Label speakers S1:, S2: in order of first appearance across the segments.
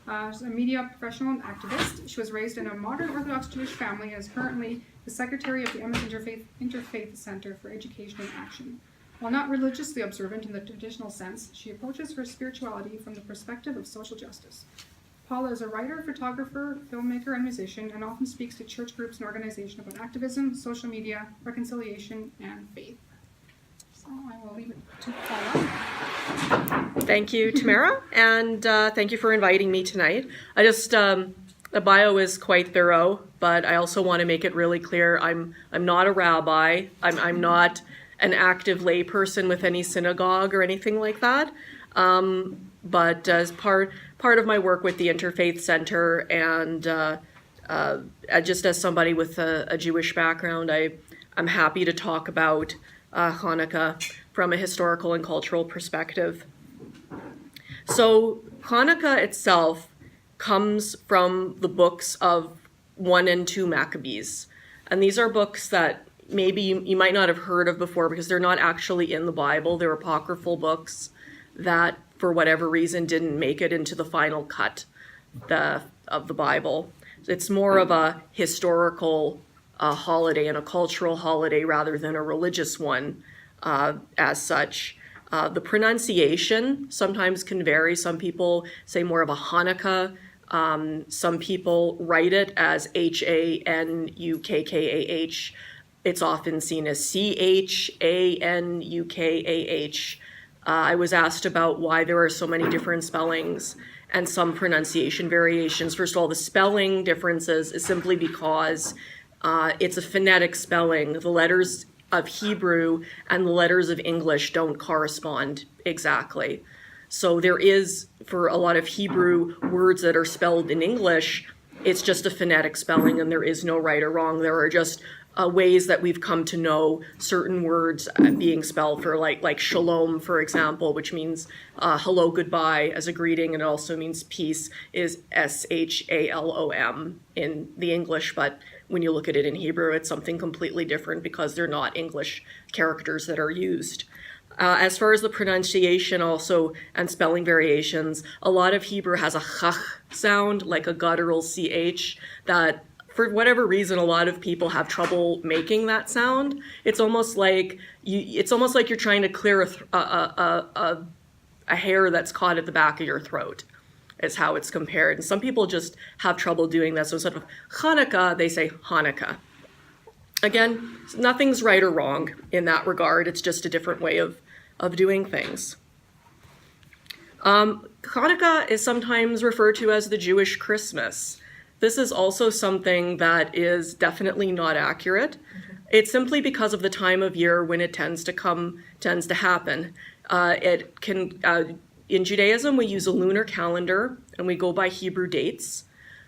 S1: She's a media professional and activist. She was raised in a modern Orthodox Jewish family and is currently the secretary of the Edmonton Interfaith Center for Education and Action. While not religiously observant in the traditional sense, she approaches her spirituality from the perspective of social justice. Paula is a writer, photographer, filmmaker, and musician, and often speaks to church groups and organizations about activism, social media, reconciliation, and faith. So I will leave it to Paula.
S2: Thank you, Tamara, and thank you for inviting me tonight. The bio is quite thorough, but I also want to make it really clear I'm not a rabbi. I'm not an active layperson with any synagogue or anything like that. But as part of my work with the Interfaith Center and just as somebody with a Jewish background, I'm happy to talk about Chanukah from a historical and cultural perspective. So Chanukah itself comes from the books of 1 and 2 Maccabees. And these are books that maybe you might not have heard of before because they're not actually in the Bible. They're apocryphal books that, for whatever reason, didn't make it into the final cut of the Bible. It's more of a historical holiday and a cultural holiday rather than a religious one as such. The pronunciation sometimes can vary. Some people say more of a Hanukkah. Some people write it as Hanukkah. It's often seen as Chanukah. I was asked about why there are so many different spellings and some pronunciation variations. First of all, the spelling differences is simply because it's a phonetic spelling. The letters of Hebrew and the letters of English don't correspond exactly. So there is, for a lot of Hebrew words that are spelled in English, it's just a phonetic spelling and there is no right or wrong. There are just ways that we've come to know certain words being spelled for like shalom, for example, which means hello, goodbye as a greeting, and it also means peace, is shalom in the English, but when you look at it in Hebrew, it's something completely different because they're not English characters that are used. As far as the pronunciation also and spelling variations, a lot of Hebrew has a chach sound, like a guttural ch, that for whatever reason, a lot of people have trouble making that sound. It's almost like you're trying to clear a hair that's caught at the back of your throat, is how it's compared. And some people just have trouble doing that. So instead of Chanukah, they say Hanukkah. Again, nothing's right or wrong in that regard. It's just a different way of doing things. Chanukah is sometimes referred to as the Jewish Christmas. This is also something that is definitely not accurate. It's simply because of the time of year when it tends to happen. In Judaism, we use a lunar calendar and we go by Hebrew dates.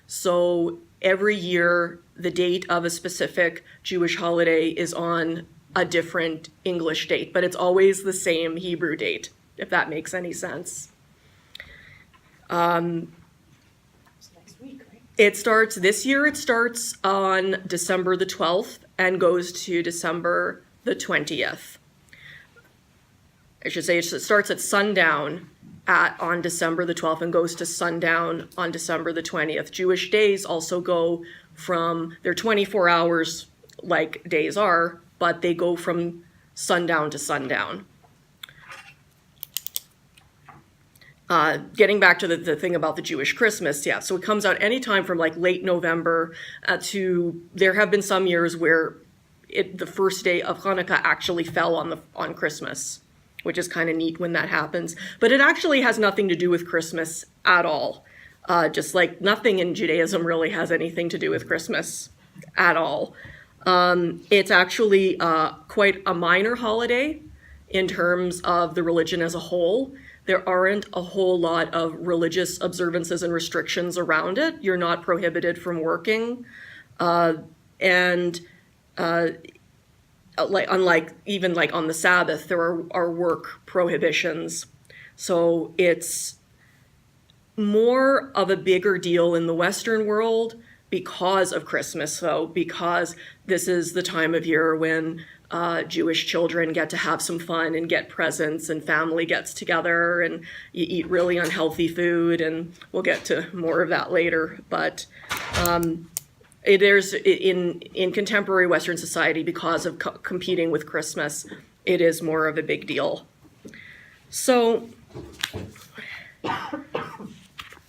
S2: So every year, the date of a specific Jewish holiday is on a different English date, but it's always the same Hebrew date, if that makes any sense. This year it starts on December the 12th and goes to December the 20th. I should say it starts at sundown on December the 12th and goes to sundown on December the 20th. Jewish days also go they're 24 hours like days are, but they go from sundown to sundown. Getting back to the thing about the Jewish Christmas, yeah, so it comes out anytime from like late November there have been some years where the first day of Hanukkah actually fell on Christmas, which is kind of neat when that happens. But it actually has nothing to do with Christmas at all. Just like nothing in Judaism really has anything to do with Christmas at all. It's actually quite a minor holiday in terms of the religion as a whole. There aren't a whole lot of religious observances and restrictions around it. You're not prohibited from working. Unlike even like on the Sabbath, there are work prohibitions. So it's more of a bigger deal in the Western world because of Christmas, though, because this is the time of year when Jewish children get to have some fun and get presents, and family gets together, and you eat really unhealthy food, and we'll get to more of that later. But there's in contemporary Western society, because of competing with Christmas, it is more of a big deal. So,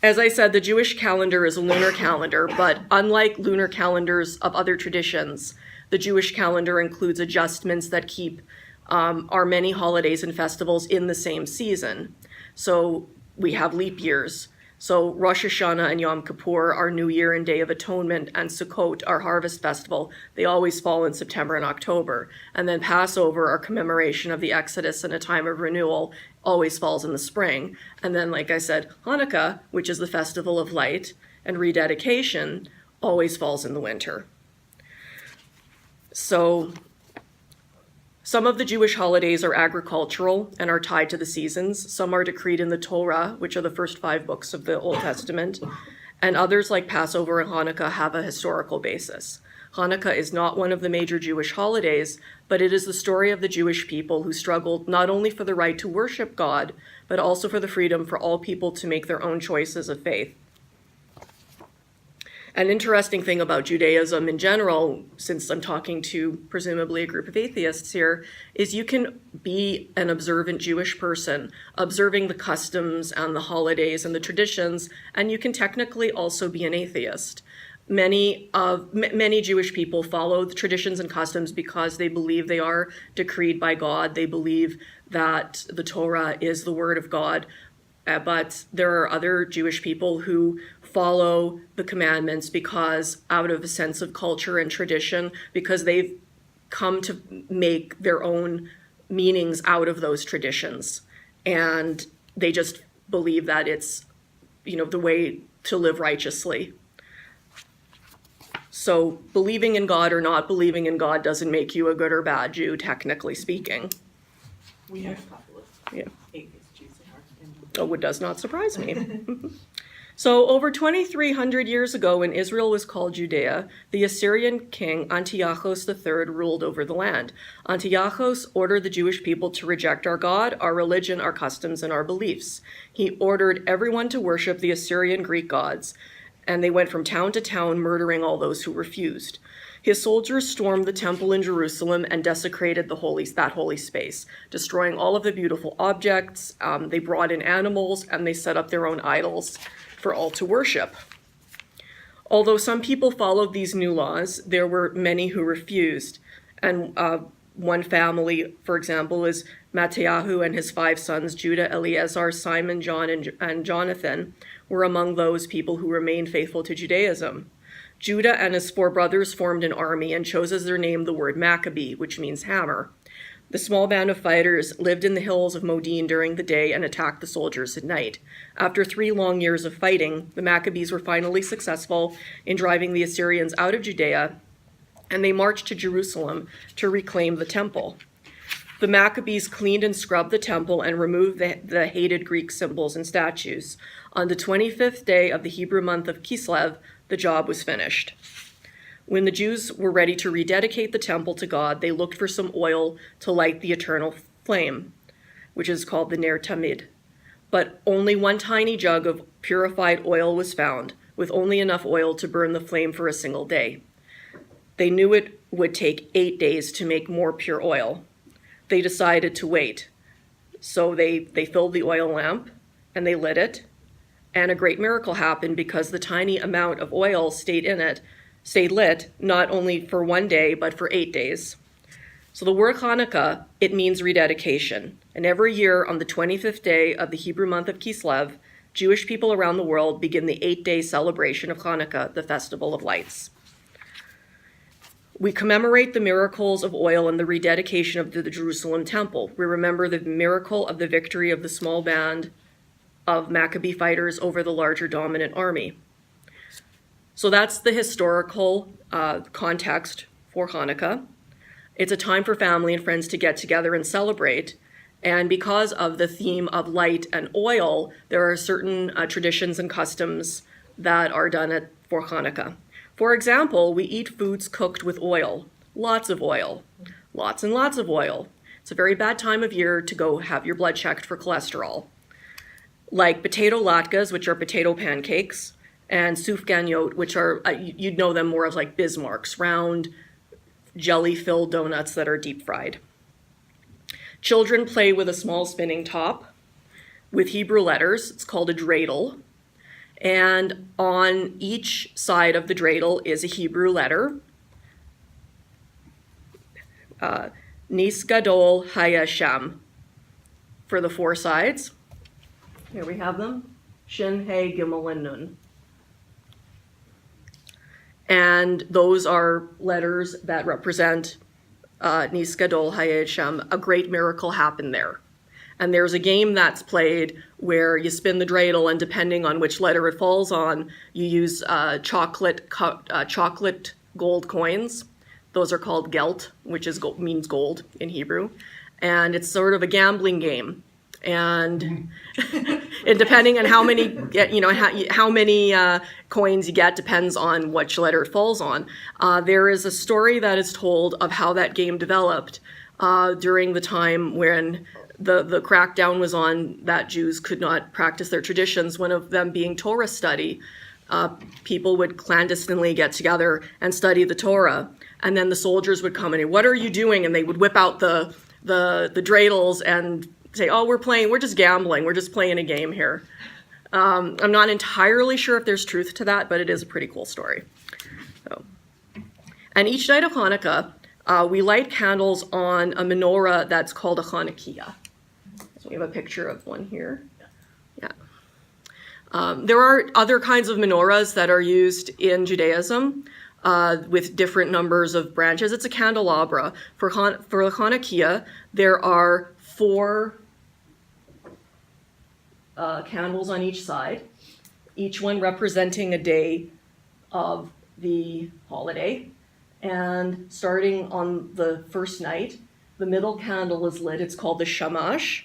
S2: as I said, the Jewish calendar is a lunar calendar, but unlike lunar calendars of other traditions, the Jewish calendar includes adjustments that keep our many holidays and festivals in the same season. So we have leap years. So Rosh Hashanah and Yom Kippur, our New Year and Day of Atonement, and Sukkot, our harvest festival, they always fall in September and October. And then Passover, our commemoration of the Exodus and a time of renewal, always falls in the spring. And then, like I said, Hanukkah, which is the festival of light and rededication, always falls in the winter. So some of the Jewish holidays are agricultural and are tied to the seasons. Some are decreed in the Torah, which are the first 5 books of the Old Testament. And others, like Passover and Hanukkah, have a historical basis. Hanukkah is not one of the major Jewish holidays, but it is the story of the Jewish people who struggled not only for the right to worship God, but also for the freedom for all people to make their own choices of faith. An interesting thing about Judaism in general, since I'm talking to presumably a group of atheists here, is you can be an observant Jewish person, observing the customs and the holidays and the traditions, and you can technically also be an atheist. Many Jewish people follow the traditions and customs because they believe they are decreed by God. They believe that the Torah is the word of God. But there are other Jewish people who follow the commandments because out of a sense of culture and tradition, because they've come to make their own meanings out of those traditions. And they just believe that it's, the way to live righteously. So believing in God or not believing in God doesn't make you a good or bad Jew, technically speaking.
S3: We have a couple of atheist Jews in our family.
S2: Oh, it does not surprise me. So over 2,300 years ago, when Israel was called Judea, the Assyrian king Antiochus III ruled over the land. Antiochus ordered the Jewish people to reject our God, our religion, our customs, and our beliefs. He ordered everyone to worship the Assyrian Greek gods, and they went from town to town, murdering all those who refused. His soldiers stormed the temple in Jerusalem and desecrated that holy space, destroying all of the beautiful objects. They brought in animals, and they set up their own idols for all to worship. Although some people followed these new laws, there were many who refused. And one family, for example, is Mattiyahu and his 5 sons, Judah, Eleazar, Simon, John, and Jonathan, were among those people who remained faithful to Judaism. Judah and his 4 brothers formed an army and chose as their name the word Maccabee, which means hammer. The small band of fighters lived in the hills of Modin during the day and attacked the soldiers at night. After 3 long years of fighting, the Maccabees were finally successful in driving the Assyrians out of Judea, and they marched to Jerusalem to reclaim the temple. The Maccabees cleaned and scrubbed the temple and removed the hated Greek symbols and statues. On the 25th day of the Hebrew month of Kislev, the job was finished. When the Jews were ready to rededicate the temple to God, they looked for some oil to light the eternal flame, which is called the Ner Tamid. But only one tiny jug of purified oil was found, with only enough oil to burn the flame for a single day. They knew it would take 8 days to make more pure oil. They decided to wait. So they filled the oil lamp and they lit it. And a great miracle happened because the tiny amount of oil stayed lit, not only for 1 day, but for 8 days. So the word Hanukkah, it means rededication. And every year on the 25th day of the Hebrew month of Kislev, Jewish people around the world begin the 8-day celebration of Hanukkah, the Festival of Lights. We commemorate the miracles of oil and the rededication of the Jerusalem temple. We remember the miracle of the victory of the small band of Maccabee fighters over the larger dominant army. So that's the historical context for Hanukkah. It's a time for family and friends to get together and celebrate. And because of the theme of light and oil, there are certain traditions and customs that are done for Hanukkah. For example, we eat foods cooked with oil. lots of oil, lots and lots of oil. It's a very bad time of year to go have your blood checked for cholesterol. Like potato latkes, which are potato pancakes, and soufganiot, which are, you'd know them more as like Bismarcks, round, jelly-filled donuts that are deep fried. Children play with a small spinning top with Hebrew letters. It's called a dreidel. And on each side of the dreidel is a Hebrew letter. Nis Gadol Hayashem for the 4 sides. Here we have them. Shin, He, Gimel, and Nun. And those are letters that represent Nis Gadol Hayashem. A great miracle happened there. And there's a game that's played where you spin the dreidel, and depending on which letter it falls on, you use chocolate gold coins. Those are called gelt, which means gold in Hebrew. And it's sort of a gambling game. And depending on how many, how many coins you get depends on which letter it falls on. There is a story that is told of how that game developed during the time when the crackdown was on that Jews could not practice their traditions, one of them being Torah study. People would clandestinely get together and study the Torah, and then the soldiers would come in, what are you doing? And they would whip out the dreidels and say, oh, we're just gambling, we're just playing a game here. I'm not entirely sure if there's truth to that, but it is a pretty cool story. So. And each night of Hanukkah, we light candles on a menorah that's called a Chanukah. So we have a picture of one here. Yeah. There are other kinds of menorahs that are used in Judaism with different numbers of branches. It's a candelabra. For the Chanukah, there are 4 candles on each side, each one representing a day of the holiday. And starting on the first night, the middle candle is lit. It's called the shamash.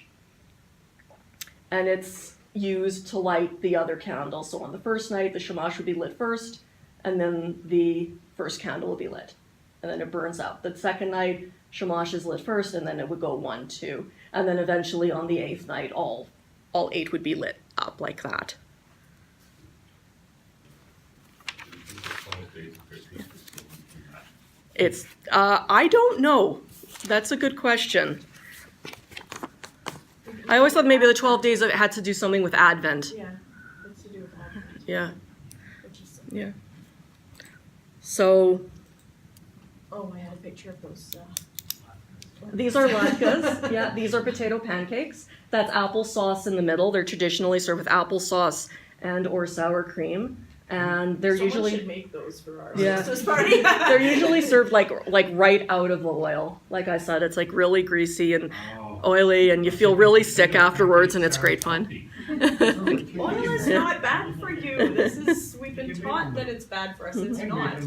S2: And it's used to light the other candles. So on the first night, the shamash would be lit first, and then the first candle will be lit. And then it burns out. The second night, shamash is lit first, and then it would go 1, 2. And then eventually on the 8th night, all 8 would be lit up like that. It's, I don't know. That's a good question. I always thought maybe the 12 days of it had to do something with Advent.
S3: Yeah, it's to do with Advent.
S2: Yeah.
S3: Which is
S2: Yeah. So.
S3: Oh, I had a picture of those.
S2: These are latkes. Yeah, these are potato pancakes. That's applesauce in the middle. They're traditionally served with applesauce and or sour cream. And they're
S3: Someone
S2: usually
S3: should make those for our
S2: Yeah.
S3: Christmas party.
S2: they're usually served like right out of the oil. Like I said, it's like really greasy and oily, and you feel really sick afterwards, and it's great fun.
S3: Oil is not bad for you. We've been taught that it's bad for us. It's not.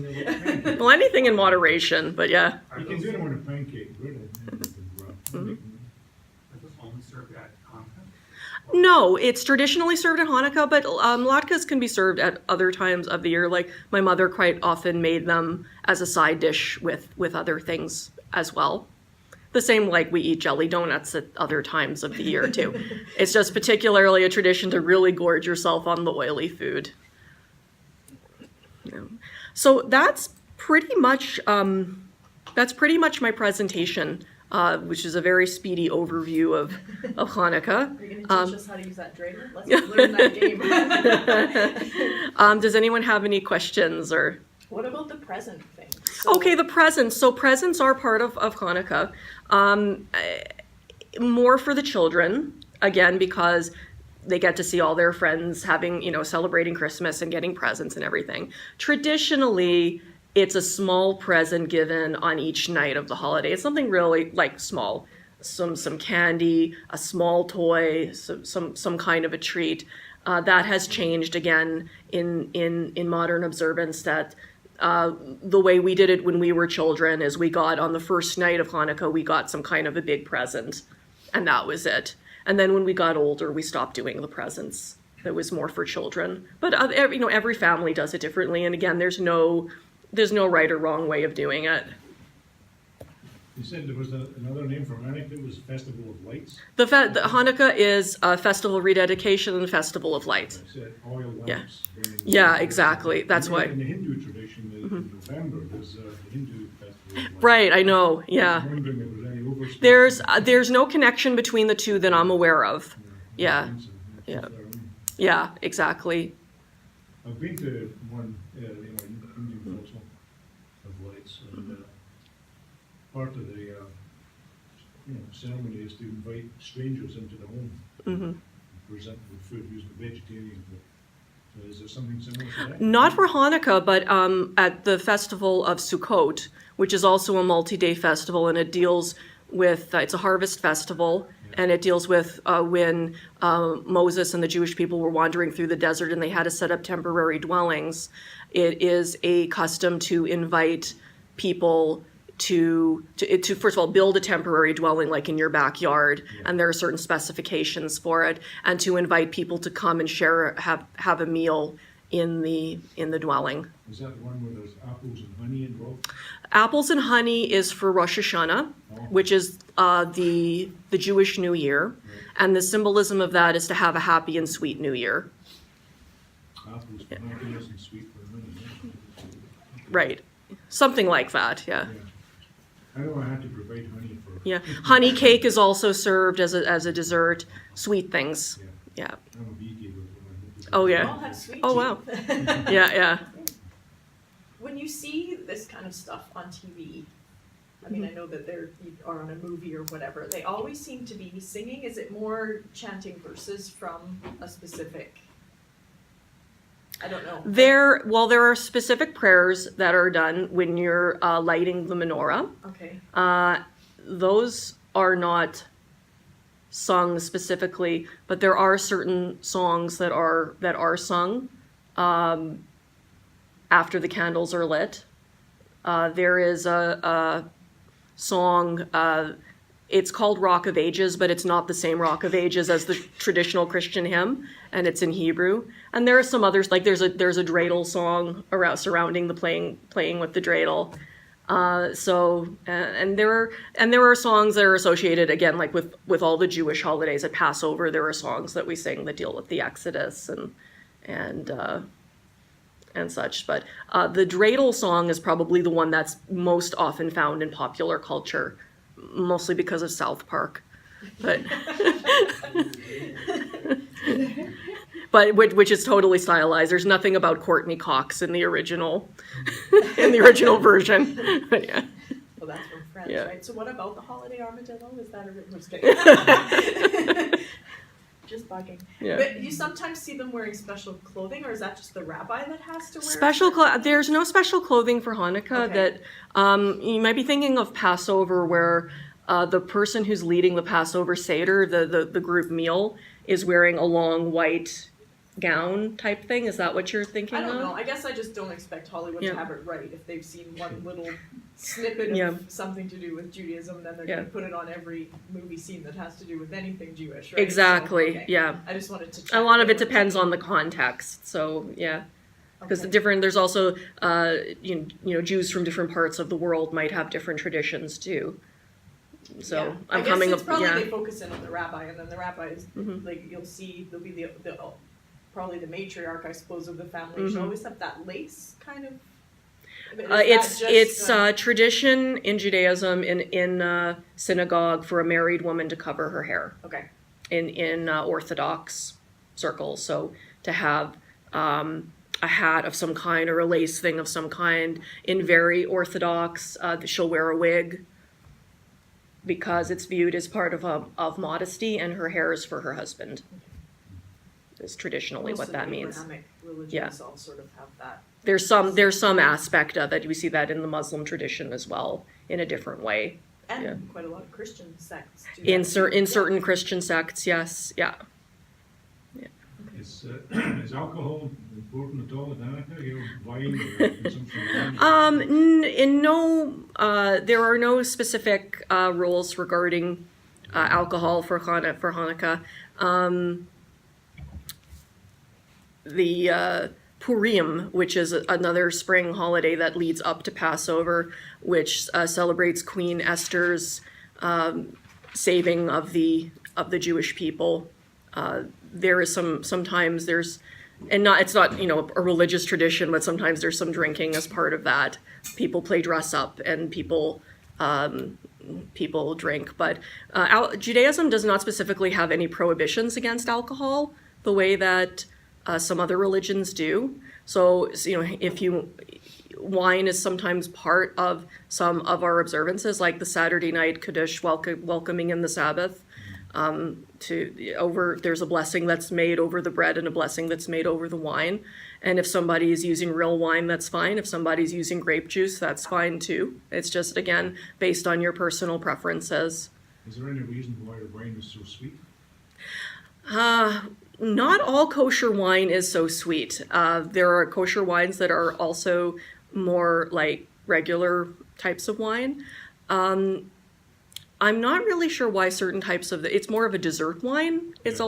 S2: Well, anything in moderation, but yeah.
S4: You can do it with a pancake, really.
S2: Mhm.
S5: Are those only served at Hanukkah?
S2: No, it's traditionally served at Hanukkah, but latkes can be served at other times of the year. Like my mother quite often made them as a side dish with other things as well. The same like we eat jelly donuts at other times of the year too. It's just particularly a tradition to really gorge yourself on the oily food. Yeah. So that's pretty much my presentation. Which is a very speedy overview of Hanukkah.
S3: Are you going to teach us how to use that dreidel? Let's learn that game.
S2: Does anyone have any questions or?
S3: What about the present thing?
S2: Okay, the presents. So presents are part of Hanukkah. More for the children, again, because they get to see all their friends having, celebrating Christmas and getting presents and everything. Traditionally, it's a small present given on each night of the holiday. It's something really like small, some candy, a small toy, some kind of a treat. That has changed again in modern observance. That the way we did it when we were children is we got on the first night of Hanukkah, we got some kind of a big present, and that was it. And then when we got older, we stopped doing the presents. That was more for children. But every family does it differently. And again, there's no right or wrong way of doing it.
S4: You said there was another name for Hanukkah, it was Festival of Lights?
S2: The Hanukkah is a festival of rededication and festival of light.
S4: I said oil
S2: Yeah.
S4: lamps. burning.
S2: Yeah, exactly. That's
S4: And then
S2: why.
S4: In the Hindu tradition, in November, there's the Hindu Festival of Lights.
S2: Right, I know, yeah.
S4: I'm wondering if there's any overlap.
S2: There's no connection between the two that I'm aware of. Yeah. Yeah. Yeah, exactly.
S4: I've been to one, Indian Festival of Lights, and part of the ceremony is to invite strangers into the home.
S2: Hmm.
S4: Present with food using the vegetarian food. So is there something similar to that?
S2: Not for Hanukkah, but at the festival of Sukkot, which is also a multi-day festival, and it deals with, it's a harvest festival, and it deals with when Moses and the Jewish people were wandering through the desert and they had to set up temporary dwellings. It is a custom to invite people to first of all build a temporary dwelling like in your backyard, and there are certain specifications for it, and to invite people to come and have a meal in the dwelling.
S4: Is that the one where there's apples and honey involved?
S2: Apples and honey is for Rosh Hashanah, which is the Jewish New Year, and the symbolism of that is to have a happy and sweet New Year.
S4: Apples for happiness and sweet for honey.
S2: Right, something like that. Yeah.
S4: I know I have to provide honey for.
S2: Yeah, honey cake is also served as a dessert. Sweet things. Yeah.
S4: I'm a beekeeper.
S2: Oh
S3: We
S2: yeah.
S3: all have sweet
S2: Oh
S3: teeth.
S2: wow. Yeah.
S3: When you see this kind of stuff on TV, I mean, I know that you are on a movie or whatever, they always seem to be singing. Is it more chanting verses from a specific, I don't know.
S2: There are specific prayers that are done when you're lighting the menorah.
S3: Okay.
S2: Those are not sung specifically, but there are certain songs that are sung after the candles are lit. There is a song, it's called Rock of Ages, but it's not the same Rock of Ages as the traditional Christian hymn, and it's in Hebrew. And there are some others, like there's a dreidel song surrounding the playing with the dreidel. And there are songs that are associated, again, like with all the Jewish holidays. At Passover, there are songs that we sing that deal with the Exodus and such. But the dreidel song is probably the one that's most often found in popular culture, mostly because of South Park. But which is totally stylized. There's nothing about Courtney Cox in the original version. But yeah.
S3: Well, that's from Friends,
S2: Yeah.
S3: right? So what about the holiday armadillo? Is that I'm just kidding. Just bugging.
S2: Yeah.
S3: But you sometimes see them wearing special clothing, or is that just the rabbi that has to wear
S2: There's no special clothing for Hanukkah.
S3: Okay.
S2: That you might be thinking of Passover, where the person who's leading the Passover Seder, the group meal, is wearing a long white gown type thing. Is that what you're thinking
S3: I don't
S2: of?
S3: know. I guess I just don't expect Hollywood
S2: Yeah.
S3: to have it right. If they've seen one little snippet of
S2: Yeah.
S3: something to do with Judaism, then they're
S2: Yeah.
S3: going to put it on every movie scene that has to do with anything Jewish, right?
S2: Exactly.
S3: So, okay.
S2: Yeah.
S3: I just wanted to check.
S2: A lot of it depends on the context. So yeah. Because
S3: Okay.
S2: there's also Jews from different parts of the world might have different traditions too. So
S3: Yeah.
S2: I'm
S3: I guess
S2: coming
S3: it's
S2: up.
S3: probably
S2: Yeah.
S3: they focus in on the rabbi, and then the rabbi is
S2: Mhm.
S3: like you'll see there'll be the probably the matriarch, I suppose, of the family. She'll
S2: Mhm.
S3: always have that lace kind of. Is
S2: It's
S3: that just,
S2: tradition in Judaism in synagogue for a married woman to cover her hair
S3: okay.
S2: in Orthodox circles. So to have a hat of some kind or a lace thing of some kind. In very Orthodox, she'll wear a wig because it's viewed as part of modesty, and her hair is for her husband. Is traditionally
S3: Most
S2: what
S3: of
S2: that
S3: the
S2: means.
S3: Abrahamic religions
S2: Yeah.
S3: all sort of have that.
S2: There's some aspect of it. We see that in the Muslim tradition as well, in a different way.
S3: And
S2: Yeah.
S3: quite a lot of Christian sects do
S2: In
S3: that too.
S2: certain Christian sects, yes, yeah.
S4: Is alcohol important at all at Hanukkah? Wine or consumption of wine?
S2: There are no specific rules regarding alcohol for Hanukkah. The Purim, which is another spring holiday that leads up to Passover, which celebrates Queen Esther's saving of the Jewish people. There is sometimes there's, and not, it's not, a religious tradition, but sometimes there's some drinking as part of that. People play dress up and people drink, but Judaism does not specifically have any prohibitions against alcohol the way that some other religions do. So, wine is sometimes part of some of our observances, like the Saturday night Kaddish welcoming in the Sabbath. There's a blessing that's made over the bread and a blessing that's made over the wine. And if somebody is using real wine, that's fine. If somebody's using grape juice, that's fine too. It's just, again, based on your personal preferences.
S4: Is there any reason why the wine is so sweet?
S2: Not all kosher wine is so sweet. There are kosher wines that are also more like regular types of wine. I'm not really sure why certain types of it's more of a dessert wine. Is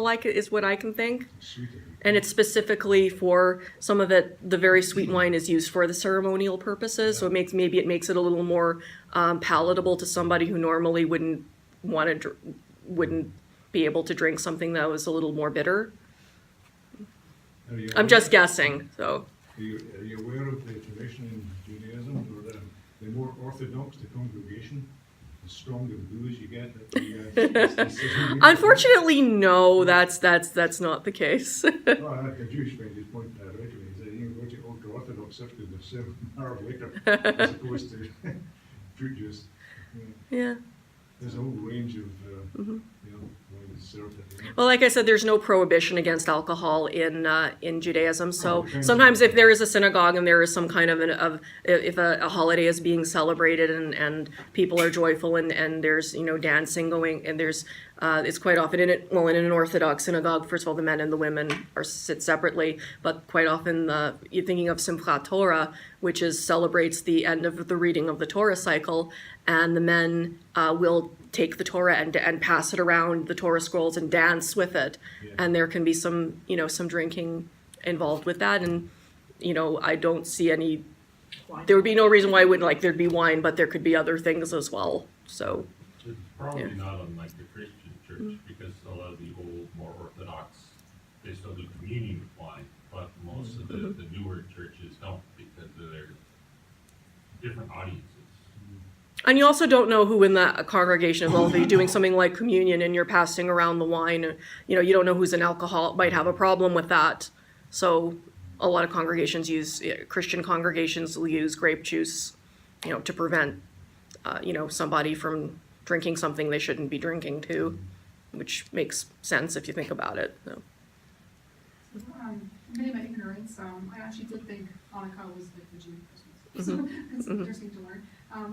S2: what I can think.
S4: Sweeter.
S2: And it's specifically for some of it. The very sweet wine is used for the ceremonial purposes, so it makes it a little more palatable to somebody who normally wouldn't be able to drink something that was a little more bitter. I'm just guessing. So.
S4: Are you aware of the tradition in Judaism, or the more orthodox the congregation, the stronger the booze you get?
S2: Unfortunately, no, that's not the case.
S4: Well, the Jewish friend just pointed that out to me. He said, go to ultra-orthodox stuff because they're 7 hours later, as opposed to fruit juice.
S2: Yeah.
S4: There's a whole range of, wine served at the end.
S2: Well, like I said, there's no prohibition against alcohol in Judaism. So sometimes, if there is a synagogue and there is some kind of if a holiday is being celebrated and people are joyful and there's dancing going and there's it's quite often in an Orthodox synagogue. First of all, the men and the women sit separately, but quite often you're thinking of Simchat Torah, which celebrates the end of the reading of the Torah cycle, and the men will take the Torah and pass it around the Torah scrolls and dance with it, and there can be some drinking involved with that, and I don't see any. There would be no reason why there'd be wine, but there could be other things as well. So
S6: it's probably not unlike the Christian church, because a lot of the old, more Orthodox, they still do communion with wine, but most of the newer churches don't, because of their different audiences.
S2: And you also don't know who in that congregation is. Well, if you're doing something like communion and you're passing around the wine, you don't know who's an alcoholic, might have a problem with that. So a lot of Christian congregations will use grape juice, to prevent, somebody from drinking something they shouldn't be drinking too, which makes sense if you think about it. So.
S1: Maybe my ignorance, I actually did think Hanukkah was like the Jewish Christmas. So it's interesting to learn.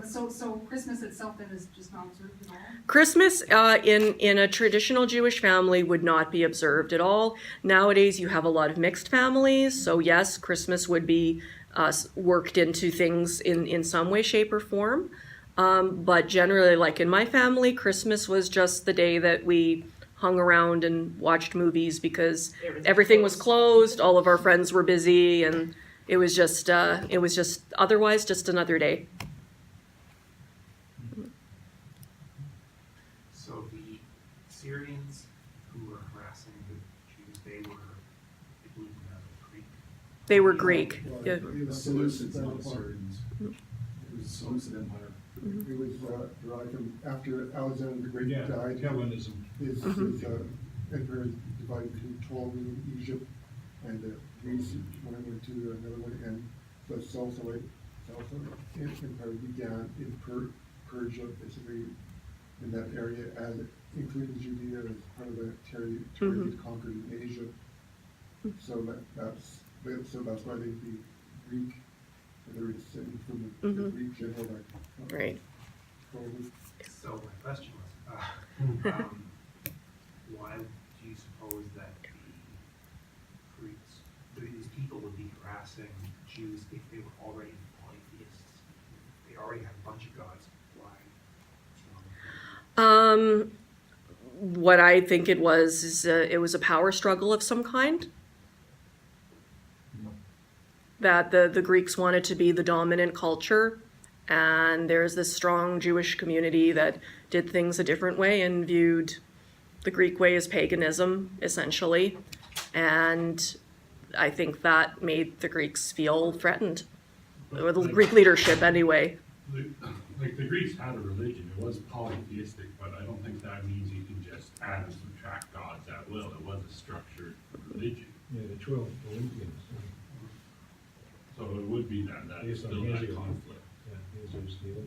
S1: So Christmas itself then is just not observed at all? Christmas
S2: in a traditional Jewish family would not be observed at all. Nowadays you have a lot of mixed families, so yes, Christmas would be worked into things in some way, shape, or form. But generally, like in my family, Christmas was just the day that we hung around and watched movies because everything was closed, all of our friends were busy, and it was just otherwise just another day.
S5: So the Syrians who were harassing the Jews, they were, I believe, Greek.
S2: They were Greek.
S7: Well,
S2: Yeah.
S7: it was Seleucid, not Syrians. It was the Seleucid Empire. It was derived from after Alexander the Great died.
S4: Hellenism.
S7: His empire divided between Ptolemy in Egypt and Greece when it went to another one, and the Seleucid Empire began in Persia, basically in that area, and including Judea as part of the territory it conquered in Asia. So that's why they'd be Greek. There is from the Greek general,
S2: Right.
S7: Probably.
S5: So my question was, why do you suppose that the Greeks, these people would be harassing Jews if they were already polytheists? They already had a bunch of gods. Why?
S2: What I think it was is it was a power struggle of some kind. that the Greeks wanted to be the dominant culture, and there's this strong Jewish community that did things a different way and viewed the Greek way as paganism, essentially. And I think that made the Greeks feel threatened, or the Greek leadership anyway.
S6: Like the Greeks had a religion, it was polytheistic, but I don't think that means you can just add and subtract gods at will. It was a structured religion.
S4: Yeah, the 12 Olympians.
S6: So it would be that
S4: Based on
S6: still
S4: his
S6: that
S4: idea.
S6: conflict.
S4: Yeah, his was the other.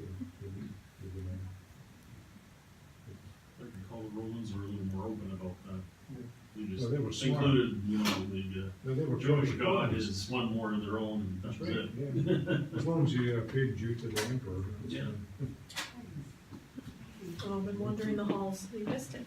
S8: I can call the Romans were a little more open about that. They just
S4: Well, they were smart.
S8: included, you know,
S4: No, they were
S8: the Jewish
S4: totally
S8: God
S4: Romans.
S8: is one more of their own, and
S4: That's
S8: that's
S4: right,
S8: it.
S4: yeah. As long as you paid due to the emperor. it's
S8: Yeah.
S4: fine.
S3: Oh, I've been wandering the halls, you missed it.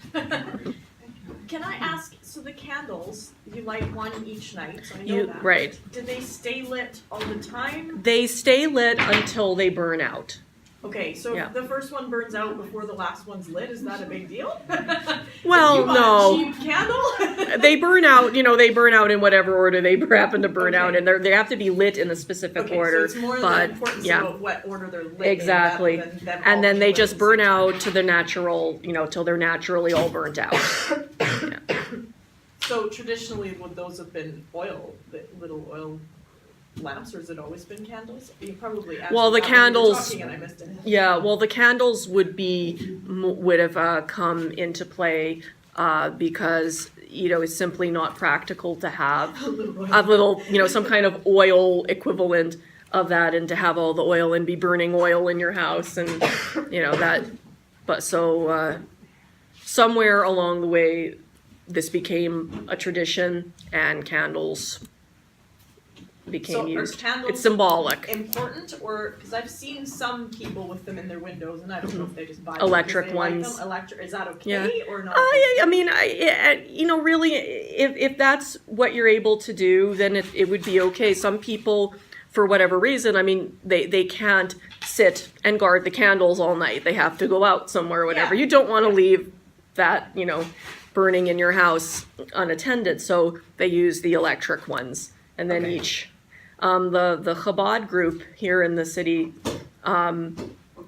S3: Can I ask, so the candles, you light one each night, so I know that.
S2: Right.
S3: Do they stay lit all the time?
S2: They stay lit until they burn out.
S3: Okay, so
S2: Yeah.
S3: if the first one burns out before the last one's lit, is that a big deal?
S2: Well,
S3: If you bought
S2: no.
S3: a cheap candle?
S2: They burn out, they burn out in whatever order they happen to burn out,
S3: Okay.
S2: and they have to be lit in a specific
S3: Okay,
S2: order.
S3: so it's more
S2: but
S3: the importance
S2: yeah,
S3: about what order they're lit
S2: exactly.
S3: in rather than them all
S2: And then they
S3: being lit
S2: just
S3: at the
S2: burn
S3: same time.
S2: out to the natural, till they're naturally all burnt out.
S3: So traditionally, would those have been little oil lamps, or has it always been candles? You probably answered
S2: Well, the
S3: that when you were
S2: candles-
S3: talking and I missed it.
S2: Yeah, well, the candles would have come into play because it's simply not practical to have
S3: A little oil.
S2: a little, some kind of oil equivalent of that, and to have all the oil and be burning oil in your house, and that. But so somewhere along the way, this became a tradition, and candles became
S3: So are
S2: used.
S3: candles
S2: It's symbolic.
S3: important, or because I've seen some people with them in their windows, and I don't know if they just buy
S2: Electric
S3: them 'cause they
S2: ones.
S3: Like them. Electric, is that okay
S2: Yeah.
S3: or not?
S2: I mean, really, if that's what you're able to do, then it would be okay. Some people, for whatever reason, I mean, they can't sit and guard the candles all night. They have to go out somewhere or whatever.
S3: Yeah.
S2: You don't want to leave that, burning in your house unattended. So they use the electric ones. And then
S3: Okay.
S2: each, the Chabad group here in the city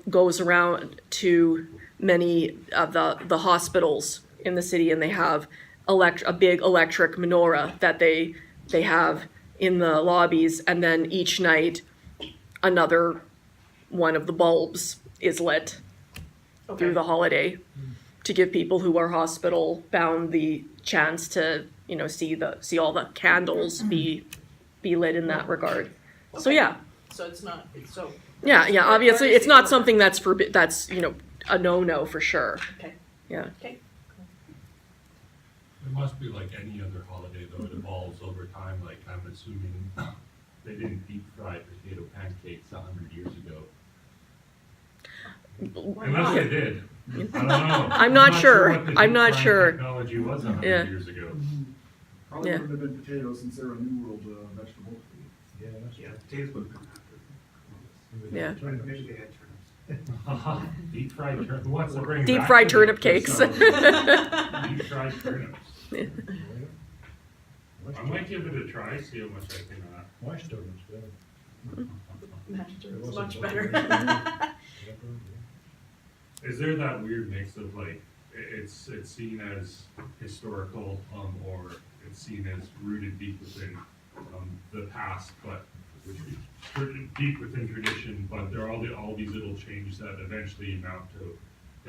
S2: goes around to many of the hospitals in the city, and they have a big electric menorah that they have in the lobbies, and then each night another one of the bulbs is lit through the holiday to give people who are hospital bound the chance to see all the candles be lit in that regard. So
S3: Okay.
S2: yeah.
S3: So it's not. So
S2: Yeah, obviously, it's not something that's that's a no-no for sure.
S3: Okay.
S2: Yeah.
S3: Okay.
S6: It must be like any other holiday, though. It evolves over time. Like, I'm assuming they didn't deep fry potato pancakes 100 years ago. Unless they did. I don't know.
S2: I'm not sure.
S6: what the
S2: I'm
S6: deep
S2: not
S6: frying
S2: sure.
S6: Technology was 100
S2: Yeah.
S6: years ago.
S9: Probably
S2: Yeah.
S9: wouldn't have been potatoes since they're a New World vegetable.
S4: Yeah, that's
S5: Yeah, potatoes would have come after.
S2: Yeah.
S5: Maybe they had turnips.
S6: Deep fried turnip. What's the bring
S2: Deep
S6: back
S2: fried
S6: to
S2: turnip
S6: the
S2: cakes.
S6: summer? Deep fried turnips. I might give it a try, see how much I can.
S4: Mashed turnips, yeah.
S3: Mashed
S4: It
S3: turnips,
S4: wasn't
S3: much
S4: butter.
S3: better.
S6: Is there that weird mix of like it's seen as historical, or it's seen as rooted deep within the past, but deep within tradition, but there are all these little changes that eventually amount to,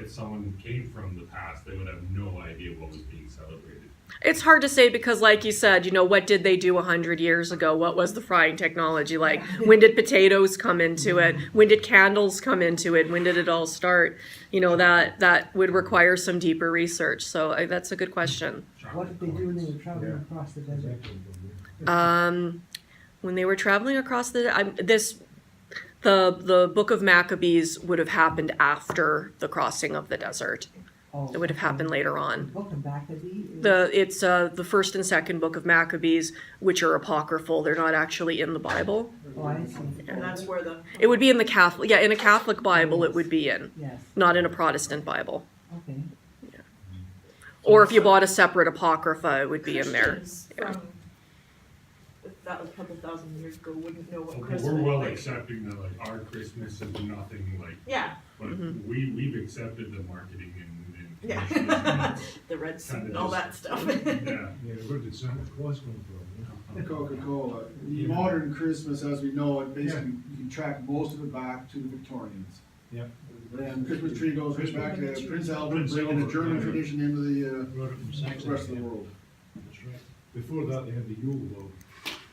S6: if someone came from the past, they would have no idea what was being celebrated.
S2: It's hard to say because, like you said, what did they do 100 years ago? What was the frying technology like? When did potatoes come into it? When did candles come into it? When did it all start? That would require some deeper research. So that's a good question.
S10: What did they do when they were traveling across the desert?
S2: When they were traveling across the Book of Maccabees would have happened after the crossing of the desert.
S10: Oh,
S2: It would have happened later on.
S10: Book of Maccabees?
S2: It's the first and second book of Maccabees, which are apocryphal. They're not actually in the Bible.
S10: Oh, I see.
S3: And that's where the.
S2: It would be in the Catholic, in a Catholic Bible it would be in,
S10: Yes,
S2: not in a Protestant Bible.
S10: okay.
S2: Or if you bought a separate apocrypha, it would be in there.
S3: Christians from that was a couple thousand years ago wouldn't know what
S6: Okay,
S3: Christmas
S6: we're well
S3: like.
S6: accepting that, like, our Christmas is nothing like,
S3: Yeah,
S6: but
S2: Mm-hmm.
S6: we've accepted the marketing and
S3: yeah.
S6: commercialism.
S3: The red suit
S6: Kinda
S3: and all that
S6: just-
S3: stuff.
S6: Yeah,
S4: Yeah, where did Santa Claus come from?
S9: Coca-Cola, the modern Christmas as we know it, basically, you can track most of it back to the Victorians.
S4: Yeah.
S9: And the Christmas tree goes right back to Prince Albert,
S4: Prince
S9: bringing the
S4: Albert,
S9: German
S4: yeah.
S9: tradition into the,
S4: Brought it from Saxony.
S9: rest of the world.
S4: That's right. Before that, they had the Yule log.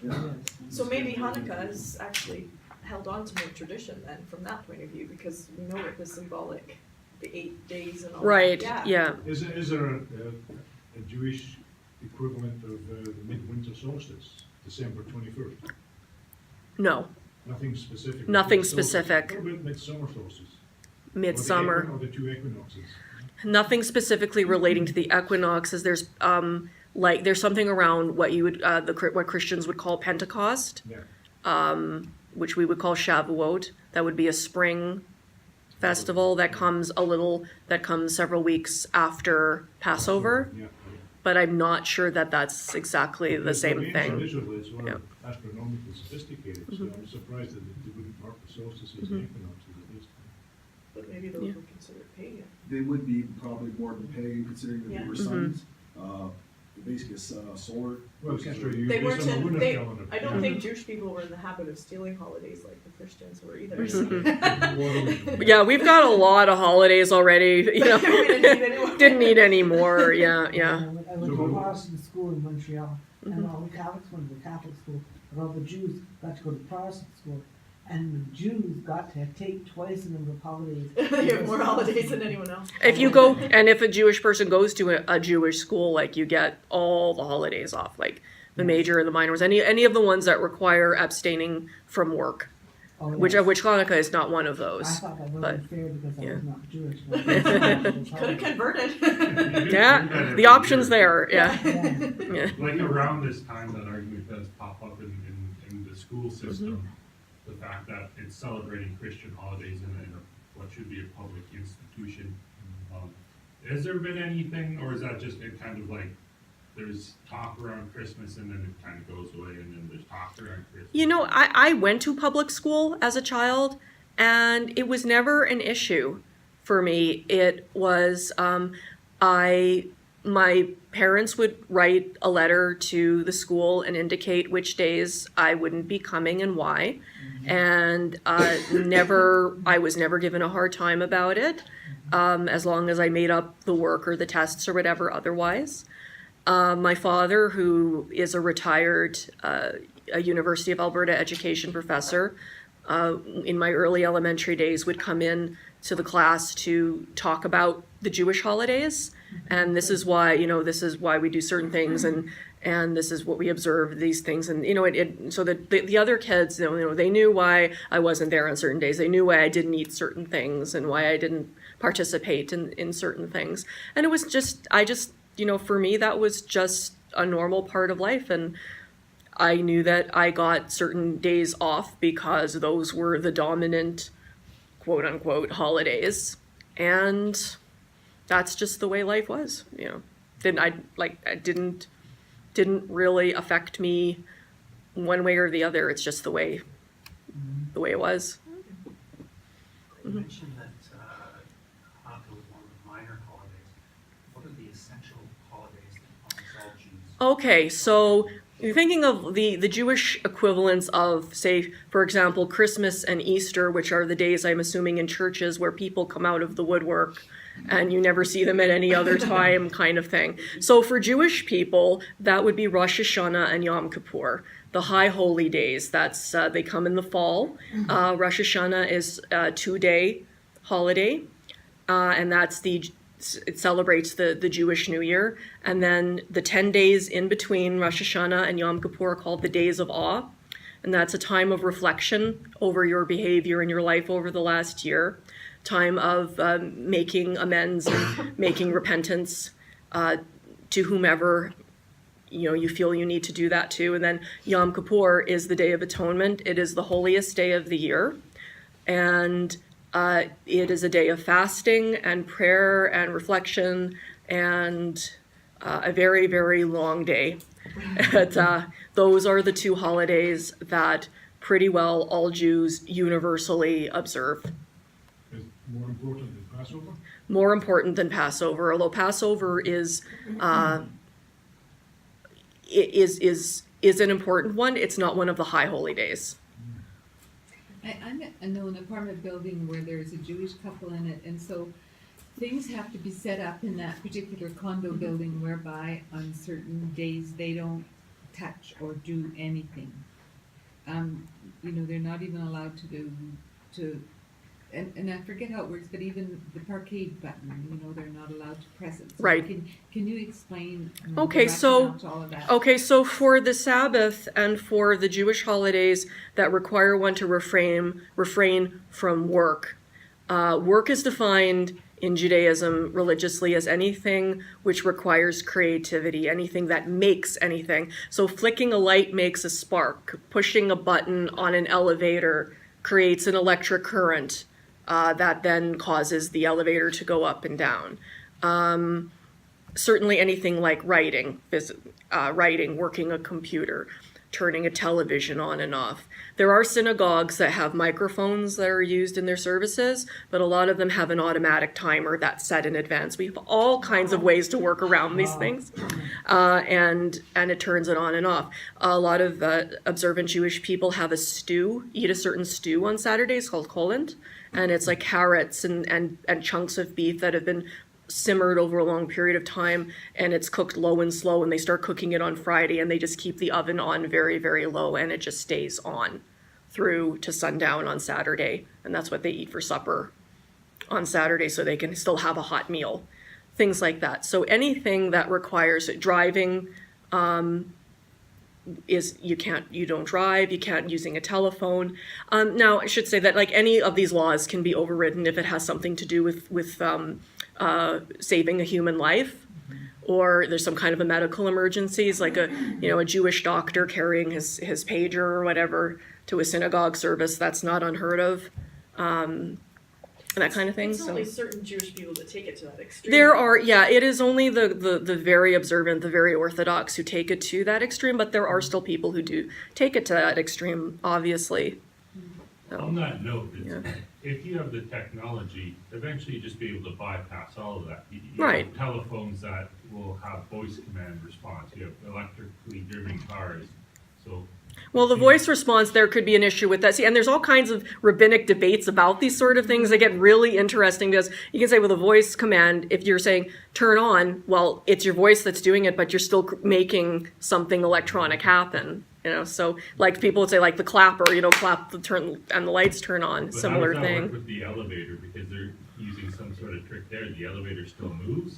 S9: Yeah.
S3: So maybe Hanukkah has actually held on to more tradition then, from that point of view, because we know it was symbolic, the 8 days and all
S2: Right,
S3: that.
S2: yeah.
S4: Is there a Jewish equivalent of the midwinter solstice, December 21st?
S2: No,
S4: Nothing specific.
S2: Nothing
S4: Solstice.
S2: specific.
S4: What about midsummer solstice?
S2: midsummer.
S4: Or the two equinoxes?
S2: Nothing specifically relating to the equinoxes. There's there's something around what you would what Christians would call Pentecost,
S4: Yeah.
S2: which we would call Shavuot. That would be a spring festival that comes several weeks after Passover.
S4: Yeah.
S2: But I'm not sure that that's exactly the
S4: Because
S2: same
S4: ancient
S2: thing.
S4: Israelites were
S2: Yeah.
S4: astronomically sophisticated, so I'm surprised that they wouldn't mark the solstices and equinoxes at least.
S3: But maybe those
S2: Yeah.
S3: were considered pagan.
S9: They would be probably more than pagan considering that
S3: Yeah.
S9: they were
S2: Mhm.
S9: suns. Basically, solar.
S4: Well, it's true, you
S3: They
S4: based
S3: weren't
S4: on the
S3: in,
S4: lunar
S3: they,
S4: calendar.
S3: I don't
S4: Yeah.
S3: think Jewish people were in the habit of stealing holidays like the Christians were either.
S2: Yeah, we've got a lot of holidays already. You know,
S3: We didn't need any more.
S2: didn't need any more. Yeah, yeah.
S10: I went to a Protestant school in Montreal, and all the Catholics went to the Catholic school, but all the Jews got to go to Protestant school. And the Jews got to take twice the number of holidays.
S3: They have more holidays than anyone else.
S2: If you go, and if a Jewish person goes to a Jewish school, like you get all the holidays off, like the major and the minor ones, any of the ones that require abstaining from work,
S10: Oh, yes.
S2: which Chanukah is not one of
S10: I
S2: those.
S10: thought that
S2: but-
S10: wasn't fair because I
S2: yeah.
S10: was not Jewish.
S3: Could have converted.
S2: Yeah, the option's there. Yeah,
S10: Yeah.
S2: yeah.
S6: like around this time, that argument does pop up in the school system. The fact that it's celebrating Christian holidays in what should be a public institution. Has there been anything, or is that just it kind of like there's talk around Christmas and then it kind of goes away and then there's talk around Christmas?
S2: You know, I went to public school as a child, and it was never an issue for me. It was, my parents would write a letter to the school and indicate which days I wouldn't be coming and why. And I was never given a hard time about it, as long as I made up the work or the tests or whatever otherwise. My father, who is a retired a University of Alberta education professor, in my early elementary days would come in to the class to talk about the Jewish holidays, and this is why we do certain things, and this is what we observe, these things, and so that the other kids, they knew why I wasn't there on certain days. They knew why I didn't eat certain things and why I didn't participate in certain things. And it was for me, that was just a normal part of life, and I knew that I got certain days off because those were the dominant, quote unquote, holidays, and that's just the way life was. It didn't really affect me one way or the other. It's just the way it was.
S5: You mentioned that Hanukkah was one of the minor holidays. What are the essential holidays that almost all Jews?
S2: Okay, so you're thinking of the Jewish equivalents of, say, for example, Christmas and Easter, which are the days, I'm assuming, in churches where people come out of the woodwork and you never see them at any other time, kind of thing. So for Jewish people, that would be Rosh Hashanah and Yom Kippur, the high holy days. That's they come in the fall. Rosh Hashanah is a 2-day holiday, and it celebrates the Jewish New Year. And then the 10 days in between Rosh Hashanah and Yom Kippur are called the Days of Awe. And that's a time of reflection over your behavior in your life over the last year. Time of making amends and making repentance to whomever you feel you need to do that to. And then Yom Kippur is the Day of Atonement. It is the holiest day of the year. And it is a day of fasting and prayer and reflection and a very, very long day. Those are the two holidays that pretty well all Jews universally observe.
S4: Is more important than Passover?
S2: More important than Passover, although Passover is an important one. It's not one of the high holy days.
S11: I know an apartment building where there's a Jewish couple in it, and so things have to be set up in that particular condo building whereby on certain days they don't touch or do anything. They're not even allowed and I forget how it works, but even the parquet button, they're not allowed to press it. So
S2: Right.
S11: Can you explain
S2: Okay,
S11: the
S2: so
S11: rationale to all of that?
S2: Okay, so for the Sabbath and for the Jewish holidays that require one to refrain from work, work is defined in Judaism religiously as anything which requires creativity, anything that makes anything. So flicking a light makes a spark. Pushing a button on an elevator creates an electric current that then causes the elevator to go up and down. Certainly anything like writing, working a computer, turning a television on and off. There are synagogues that have microphones that are used in their services, but a lot of them have an automatic timer that's set in advance. We have all kinds of ways to work around these things, and it turns it on and off. A lot of observant Jewish people have eat a certain stew on Saturdays called kolent, and it's like carrots and chunks of beef that have been simmered over a long period of time, and it's cooked low and slow, and they start cooking it on Friday, and they just keep the oven on very, very low, and it just stays on through to sundown on Saturday, and that's what they eat for supper on Saturday so they can still have a hot meal, things like that. So anything that requires driving, you don't drive, you can't using a telephone. Now I should say that like any of these laws can be overridden if it has something to do with saving a human life, or there's some kind of a medical emergencies, like a Jewish doctor carrying his pager or whatever to a synagogue service. That's not unheard of, that kind of thing.
S3: It's
S2: So
S3: only certain Jewish people that take it to that extreme.
S2: there are, it is only the very observant, the very Orthodox who take it to that extreme, but there are still people who do take it to that extreme, obviously.
S6: On that note,
S2: Yeah.
S6: if you have the technology, eventually you just be able to bypass all of that. You
S2: Right.
S6: have telephones that will have voice command response. You have electrically driven cars. So
S2: Well, the voice response, there could be an issue with that. See, and there's all kinds of rabbinic debates about these sort of things. They get really interesting because you can say with a voice command, if you're saying turn on, well, it's your voice that's doing it, but you're still making something electronic happen. So like people would say like the clapper, clap the turn and the lights turn on,
S6: but
S2: similar
S6: how does that
S2: thing.
S6: work with the elevator? Because they're using some sort of trick there. The elevator still moves.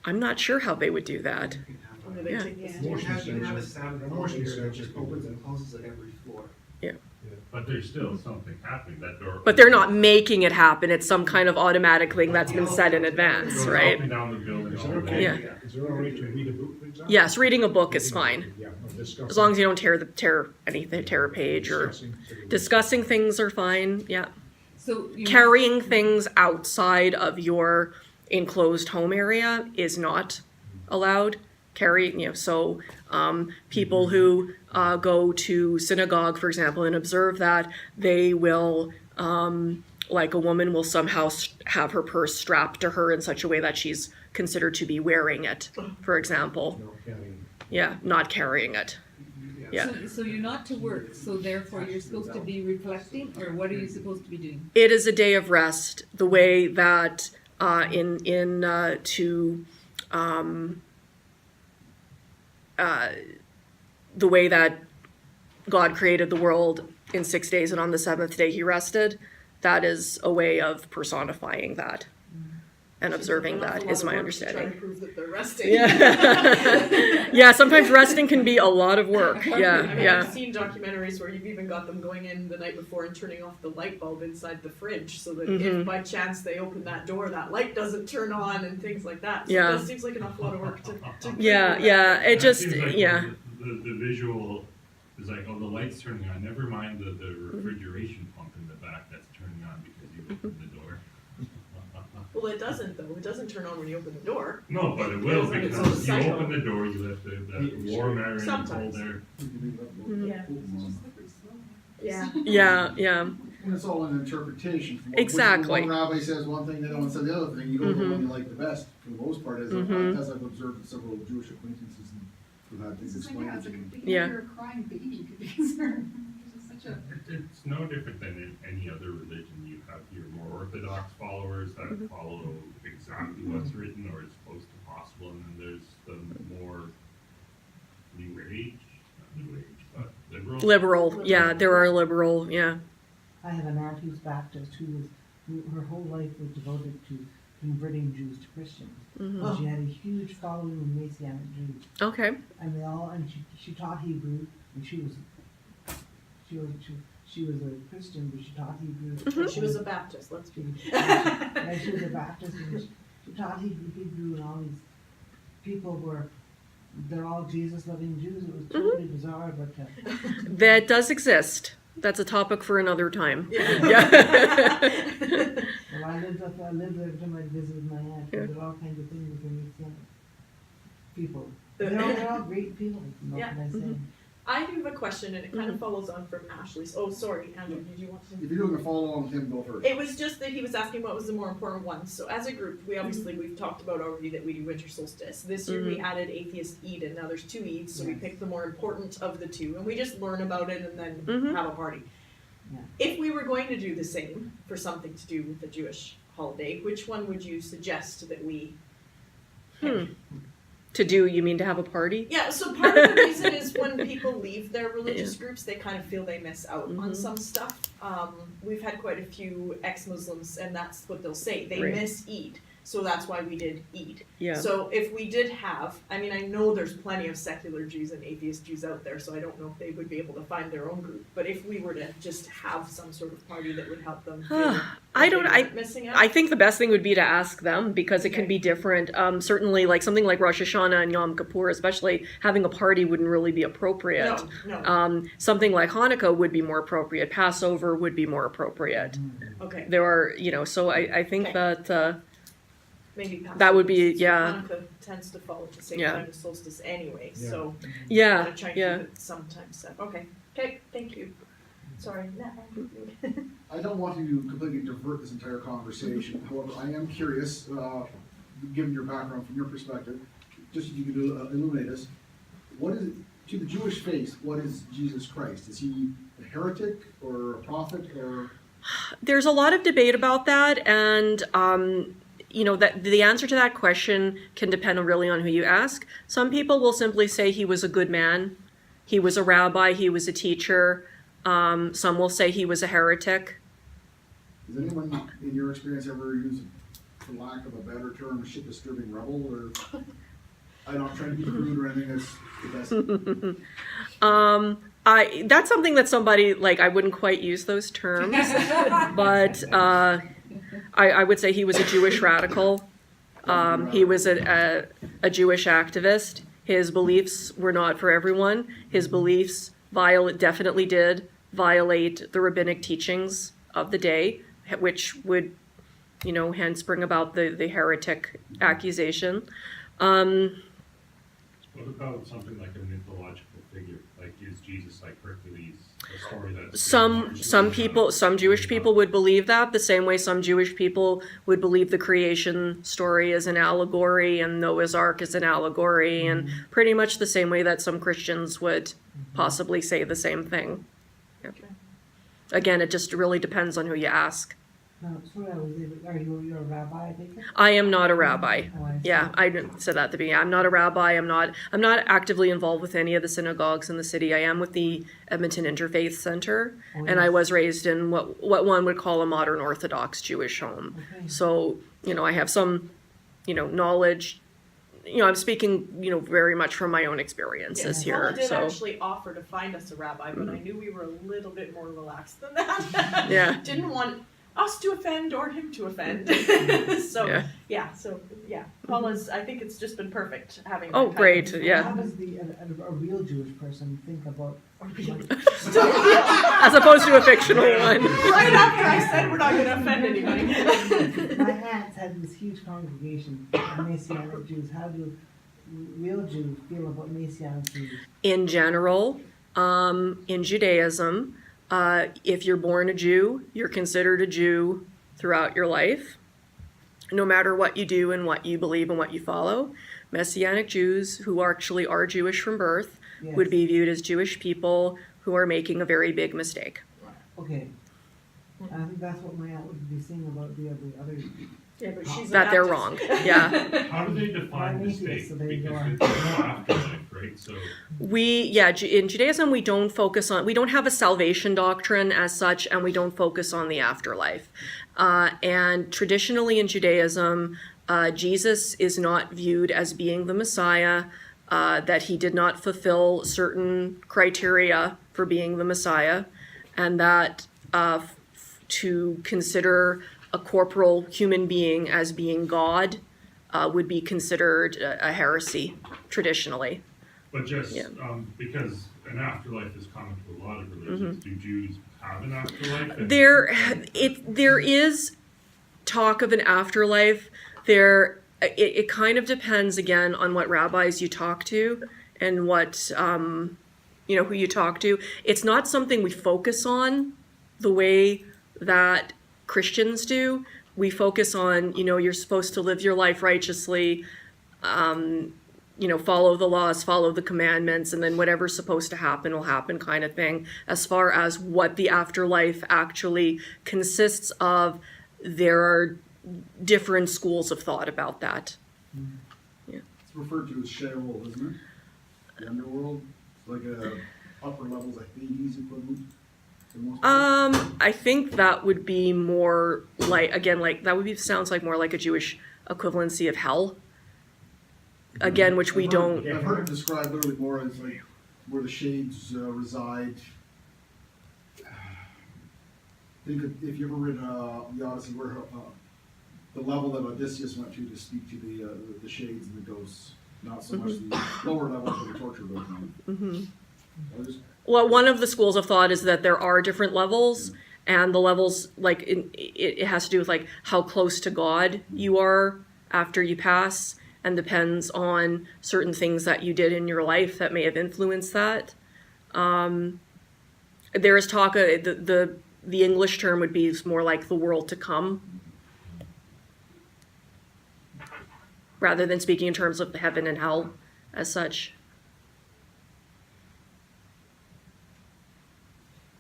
S2: I'm not sure how they would do that.
S5: You can have
S3: Or
S5: a-
S3: they
S2: Yeah.
S3: take the
S5: You
S4: Motion
S5: can have a
S4: sensor.
S5: sound
S4: Motion
S5: elevator that
S4: sensor.
S5: just opens and closes at every floor.
S6: But there's still something happening. That door.
S2: But they're not making it happen. It's some kind of automatic thing that's been set in
S6: It
S2: advance,
S6: goes
S2: right?
S6: up and down the building
S4: Is
S6: all
S4: it
S6: the
S4: okay?
S6: way.
S2: Yeah.
S4: Is there a way to read a book, for example?
S2: Yes, reading a book is fine.
S4: Yeah, no, discussing.
S2: As long as you don't tear a page or discussing things are fine, yeah.
S11: So you
S2: Carrying things outside of your enclosed home area is not allowed. People who go to synagogue, for example, and observe that, they will, like a woman will somehow have her purse strapped to her in such a way that she's considered to be wearing it, for example.
S4: No, carrying.
S2: Yeah, not carrying it. Yeah.
S11: So you're not to work, so therefore you're supposed to be reflecting, or what are you supposed to be doing?
S2: It is a day of rest, the way that the way that God created the world in 6 days, and on the seventh day he rested. That is a way of personifying that and observing that, is my understanding.
S3: Trying to prove that they're resting.
S2: Yeah. Yeah, sometimes resting can be a lot of work.
S3: I
S2: Yeah,
S3: mean,
S2: yeah.
S3: I've seen documentaries where you've even got them going in the night before and turning off the light bulb inside the fridge so that
S2: Mhm.
S3: if by chance they open that door, that light doesn't turn on and things like that. So
S2: Yeah.
S3: it does seems like an awful lot of work to
S2: Yeah, yeah, it
S6: That
S2: just,
S6: seems like
S2: yeah.
S6: The visual is like, oh, the light's turning on. Never mind the refrigeration pump in the back that's turning on because you opened the door.
S3: Well, it doesn't though. It doesn't turn on when you open the door.
S6: No, but it will,
S3: It's on
S6: because
S3: the
S6: you
S3: cycle.
S6: open the door, you let the warm air in, the cold
S3: Sometimes.
S6: air.
S3: Yeah. Yeah.
S2: Yeah, yeah.
S9: And it's all an interpretation. From
S2: Exactly.
S9: One rabbi says one thing, the other one says the other thing. You don't know one you like the best, for the most part, as I've observed several Jewish acquaintances who've had things
S1: It's like,
S9: explained
S1: yeah, it's
S9: to
S1: like
S9: me.
S1: a
S2: Yeah.
S1: baby or a crying baby could be concerned. It's just such a.
S6: It's no different than in any other religion. You have your more orthodox followers that follow exactly what's written or as close to possible, and then there's the more new age, not new age, but
S2: Liberal, yeah, there are liberal, yeah.
S10: I have an aunt who's Baptist who her whole life was devoted to converting Jews to Christians.
S2: Mhm.
S10: And she had a huge following of Messianic Jews.
S2: Okay.
S10: And she taught Hebrew, and she was a Christian, but she taught Hebrew.
S3: She was a Baptist. Let's be.
S10: Yeah, she was a Baptist, and she taught Hebrew, and all these people they're all Jesus-loving Jews. It was totally bizarre, but
S2: That does exist. That's a topic for another time.
S3: Yeah.
S10: well, I lived there every time I visited my aunt. There were all kinds of things with the Messianic people. They're all great people. What
S3: Yeah.
S10: can I say?
S3: I do have a question, and it kind of follows on from Ashley's. Oh, sorry, Andrew. Did you want to?
S9: If you're doing a follow on with him, go first.
S3: It was just that he was asking what was the more important one. So as a group, we've talked about already that we do winter solstice. This year we added Atheist Eden. Now there's 2 Eids, so we
S10: Yes.
S3: picked the more important of the 2, and we just learn about it and then have a party.
S10: Yeah.
S3: If we were going to do the same for something to do with the Jewish holiday, which one would you suggest that we pick?
S2: To do, you mean to have a party?
S3: Yeah, so part of the reason is when people leave their religious groups, they kind of feel they miss out on some stuff. We've had quite a few ex-Muslims, and that's what they'll say. They
S2: Right.
S3: miss Eid. So that's why we did Eid.
S2: Yeah.
S3: So if we did have, I mean, I know there's plenty of secular Jews and atheist Jews out there, so I don't know if they would be able to find their own group. But if we were to just have some sort of party that would help them feel like they weren't missing out.
S2: I think the best thing would be to ask them, because it can be different. Certainly, like something like Rosh Hashanah and Yom Kippur, especially, having a party wouldn't really be appropriate.
S3: No.
S2: Something like Hanukkah would be more appropriate. Passover would be more appropriate.
S3: Okay.
S2: There are, so I think that
S3: Maybe
S2: that would be,
S3: Passover,
S2: yeah.
S3: Hanukkah tends to fall at the same
S2: Yeah.
S3: time as solstice anyway,
S4: Yeah.
S3: so
S2: Yeah,
S3: gotta try and
S2: yeah.
S3: keep it sometimes set. Okay, thank you. Sorry,
S9: I don't want to completely divert this entire conversation. However, I am curious, given your background from your perspective, just if you could illuminate us. What is, to the Jewish faith, what is Jesus Christ? Is he a heretic or a prophet or?
S2: There's a lot of debate about that, and that the answer to that question can depend really on who you ask. Some people will simply say he was a good man, he was a rabbi, he was a teacher. Some will say he was a heretic.
S9: Has anyone, in your experience, ever used, for lack of a better term, shit-disturbing rebel, or? I'm not trying to be rude or anything. That's the best.
S2: That's something that somebody, I wouldn't quite use those terms, but I would say he was a Jewish radical. He was a Jewish activist. His beliefs were not for everyone. His beliefs definitely did violate the rabbinic teachings of the day, which would, hence bring about the heretic accusation.
S6: What about something like a mythological figure? Like, is Jesus like Hercules, a story that's
S2: Some Jewish people would believe that, the same way some Jewish people would believe the creation story is an allegory and Noah's Ark is an allegory, and pretty much the same way that some Christians would possibly say the same thing. Yeah. Again, it just really depends on who you ask.
S10: You're a rabbi, I think?
S2: I am not a rabbi.
S10: Oh, I see.
S2: Yeah, I said that at the beginning. I'm not a rabbi. I'm not actively involved with any of the synagogues in the city. I am with the Edmonton Interfaith Center, and I was raised in what one would call a modern Orthodox Jewish home.
S10: Okay.
S2: So, I have some, knowledge. I'm speaking, very much from my own experiences
S3: Paula
S2: here.
S3: did
S2: So,
S3: actually offer to find us a rabbi, but I knew we were a little bit more relaxed than that.
S2: Yeah.
S3: Didn't want us to offend or him to offend. So Paula's, I think it's just been perfect having that
S2: oh,
S3: kind
S2: great,
S3: of-
S2: yeah.
S10: How does a real Jewish person think about?
S2: as opposed to a fictional one.
S3: Right after I said we're not gonna offend anybody.
S10: My aunt's had this huge congregation of Messianic Jews. How do real Jews feel about Messianic Jews?
S2: In general, in Judaism, if you're born a Jew, you're considered a Jew throughout your life, no matter what you do and what you believe and what you follow. Messianic Jews, who actually are Jewish from birth,
S10: Yes.
S2: would be viewed as Jewish people who are making a very big mistake.
S10: Okay. I think that's what my aunt would be saying about the other.
S3: Yeah, but she's
S2: That they're
S3: Baptist.
S2: wrong. Yeah.
S6: How do they define
S10: I'm atheist,
S6: mistake?
S10: so there you
S6: Because
S10: go.
S6: there's no afterlife, right? So
S2: In Judaism, we don't have a salvation doctrine as such, and we don't focus on the afterlife. And traditionally in Judaism, Jesus is not viewed as being the Messiah, that he did not fulfill certain criteria for being the Messiah, and that to consider a corporal human being as being God would be considered a heresy traditionally.
S6: But just
S2: Yeah.
S6: because an afterlife is common to a lot of religions, do Jews have an afterlife? And-
S2: There is talk of an afterlife. It kind of depends again on what rabbis you talk to and what who you talk to. It's not something we focus on the way that Christians do. We focus on, you're supposed to live your life righteously, follow the laws, follow the commandments, and then whatever's supposed to happen will happen kind of thing. As far as what the afterlife actually consists of, there are different schools of thought about that.
S9: It's referred to as Sheol, isn't it? The underworld. It's like a upper levels, like Hades equivalent. for the most part.
S2: I think that would be more sounds like more like a Jewish equivalency of hell. Again, which we don't.
S9: I've heard it described literally more as like where the shades reside. Think if you ever read the Odyssey, where the level that Odysseus went to speak to the shades and the ghosts, not so much the lower levels where the torture goes on.
S2: Mm-hmm. Well, one of the schools of thought is that there are different levels, and the levels, it has to do with how close to God you are after you pass, and depends on certain things that you did in your life that may have influenced that. There is talk, the English term would be more like the world to come, rather than speaking in terms of heaven and hell as such.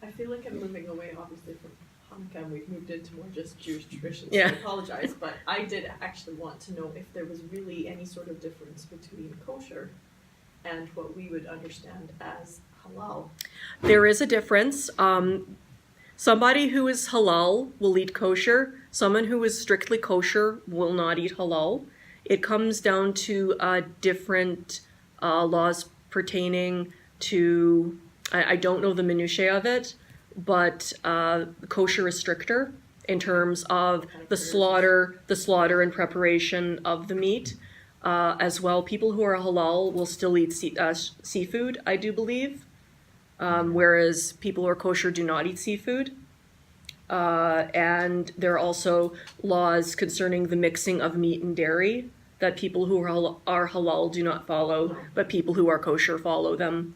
S3: I feel like I'm moving away, obviously, from Hanukkah, and we've moved into more just Jewish traditions.
S2: Yeah.
S3: So I apologize, but I did actually want to know if there was really any sort of difference between kosher and what we would understand as halal.
S2: There is a difference. Somebody who is halal will eat kosher. Someone who is strictly kosher will not eat halal. It comes down to different laws pertaining to, I don't know the minutiae of it, but kosher is stricter in terms of the slaughter and preparation of the meat. As well, people who are halal will still eat seafood, I do believe, whereas people who are kosher do not eat seafood. And there are also laws concerning the mixing of meat and dairy that people who are halal do not follow, but people who are kosher follow them.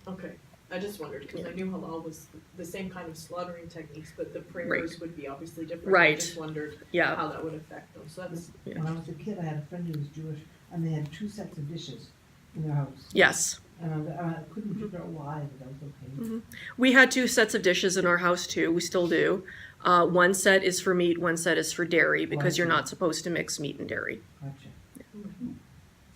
S3: Okay, I just wondered, because I knew halal was the same kind of slaughtering techniques, but the prayers would be obviously different.
S2: Right.
S3: I just wondered
S2: Yeah.
S3: how that would affect them, so that's,
S10: When I was a kid, I had a friend who was Jewish, and they had 2 sets of dishes in their house.
S2: Yes.
S10: And I couldn't figure out why, but that was okay.
S2: Mm-hmm. We had 2 sets of dishes in our house too. We still do. One set is for meat, one set is for dairy, because you're not supposed to mix meat and dairy.
S10: Gotcha.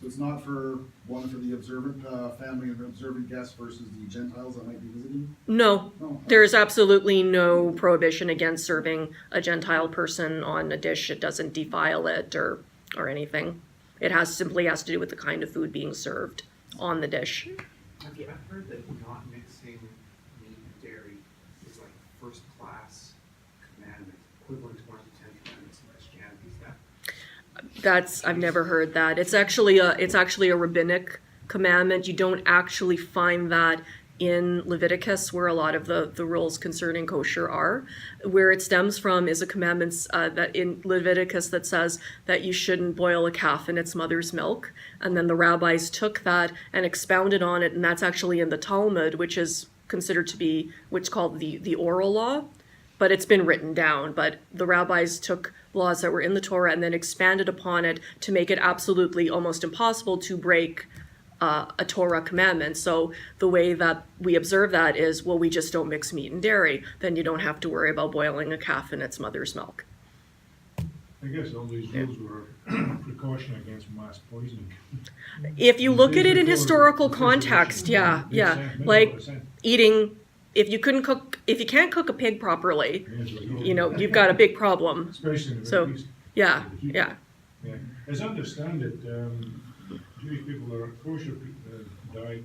S9: So it's not for the observant family and the observant guests versus the Gentiles that might be visiting?
S2: No,
S9: No.
S2: there is absolutely no prohibition against serving a Gentile person on a dish. It doesn't defile it or anything. It simply has to do with the kind of food being served on the dish.
S5: Have you ever heard that not mixing meat and dairy is like first class commandment, equivalent to one of the 10 commandments in Christianity? Is that
S2: I've never heard that. It's actually a rabbinic commandment. You don't actually find that in Leviticus, where a lot of the rules concerning kosher are. Where it stems from is a commandment that in Leviticus that says that you shouldn't boil a calf in its mother's milk. And then the rabbis took that and expounded on it, and that's actually in the Talmud, which is considered to be what's called the oral law. But it's been written down. But the rabbis took laws that were in the Torah and then expanded upon it to make it absolutely almost impossible to break a Torah commandment. So the way that we observe that is, well, we just don't mix meat and dairy. Then you don't have to worry about boiling a calf in its mother's milk.
S4: I guess all these rules were precaution against mass poisoning.
S2: If you look at it in historical context, yeah. Like eating, if you can't cook a pig properly, you've got a big problem.
S4: Especially in the
S2: So,
S4: Middle East.
S2: yeah.
S4: As I understand it, Jewish people are kosher diet.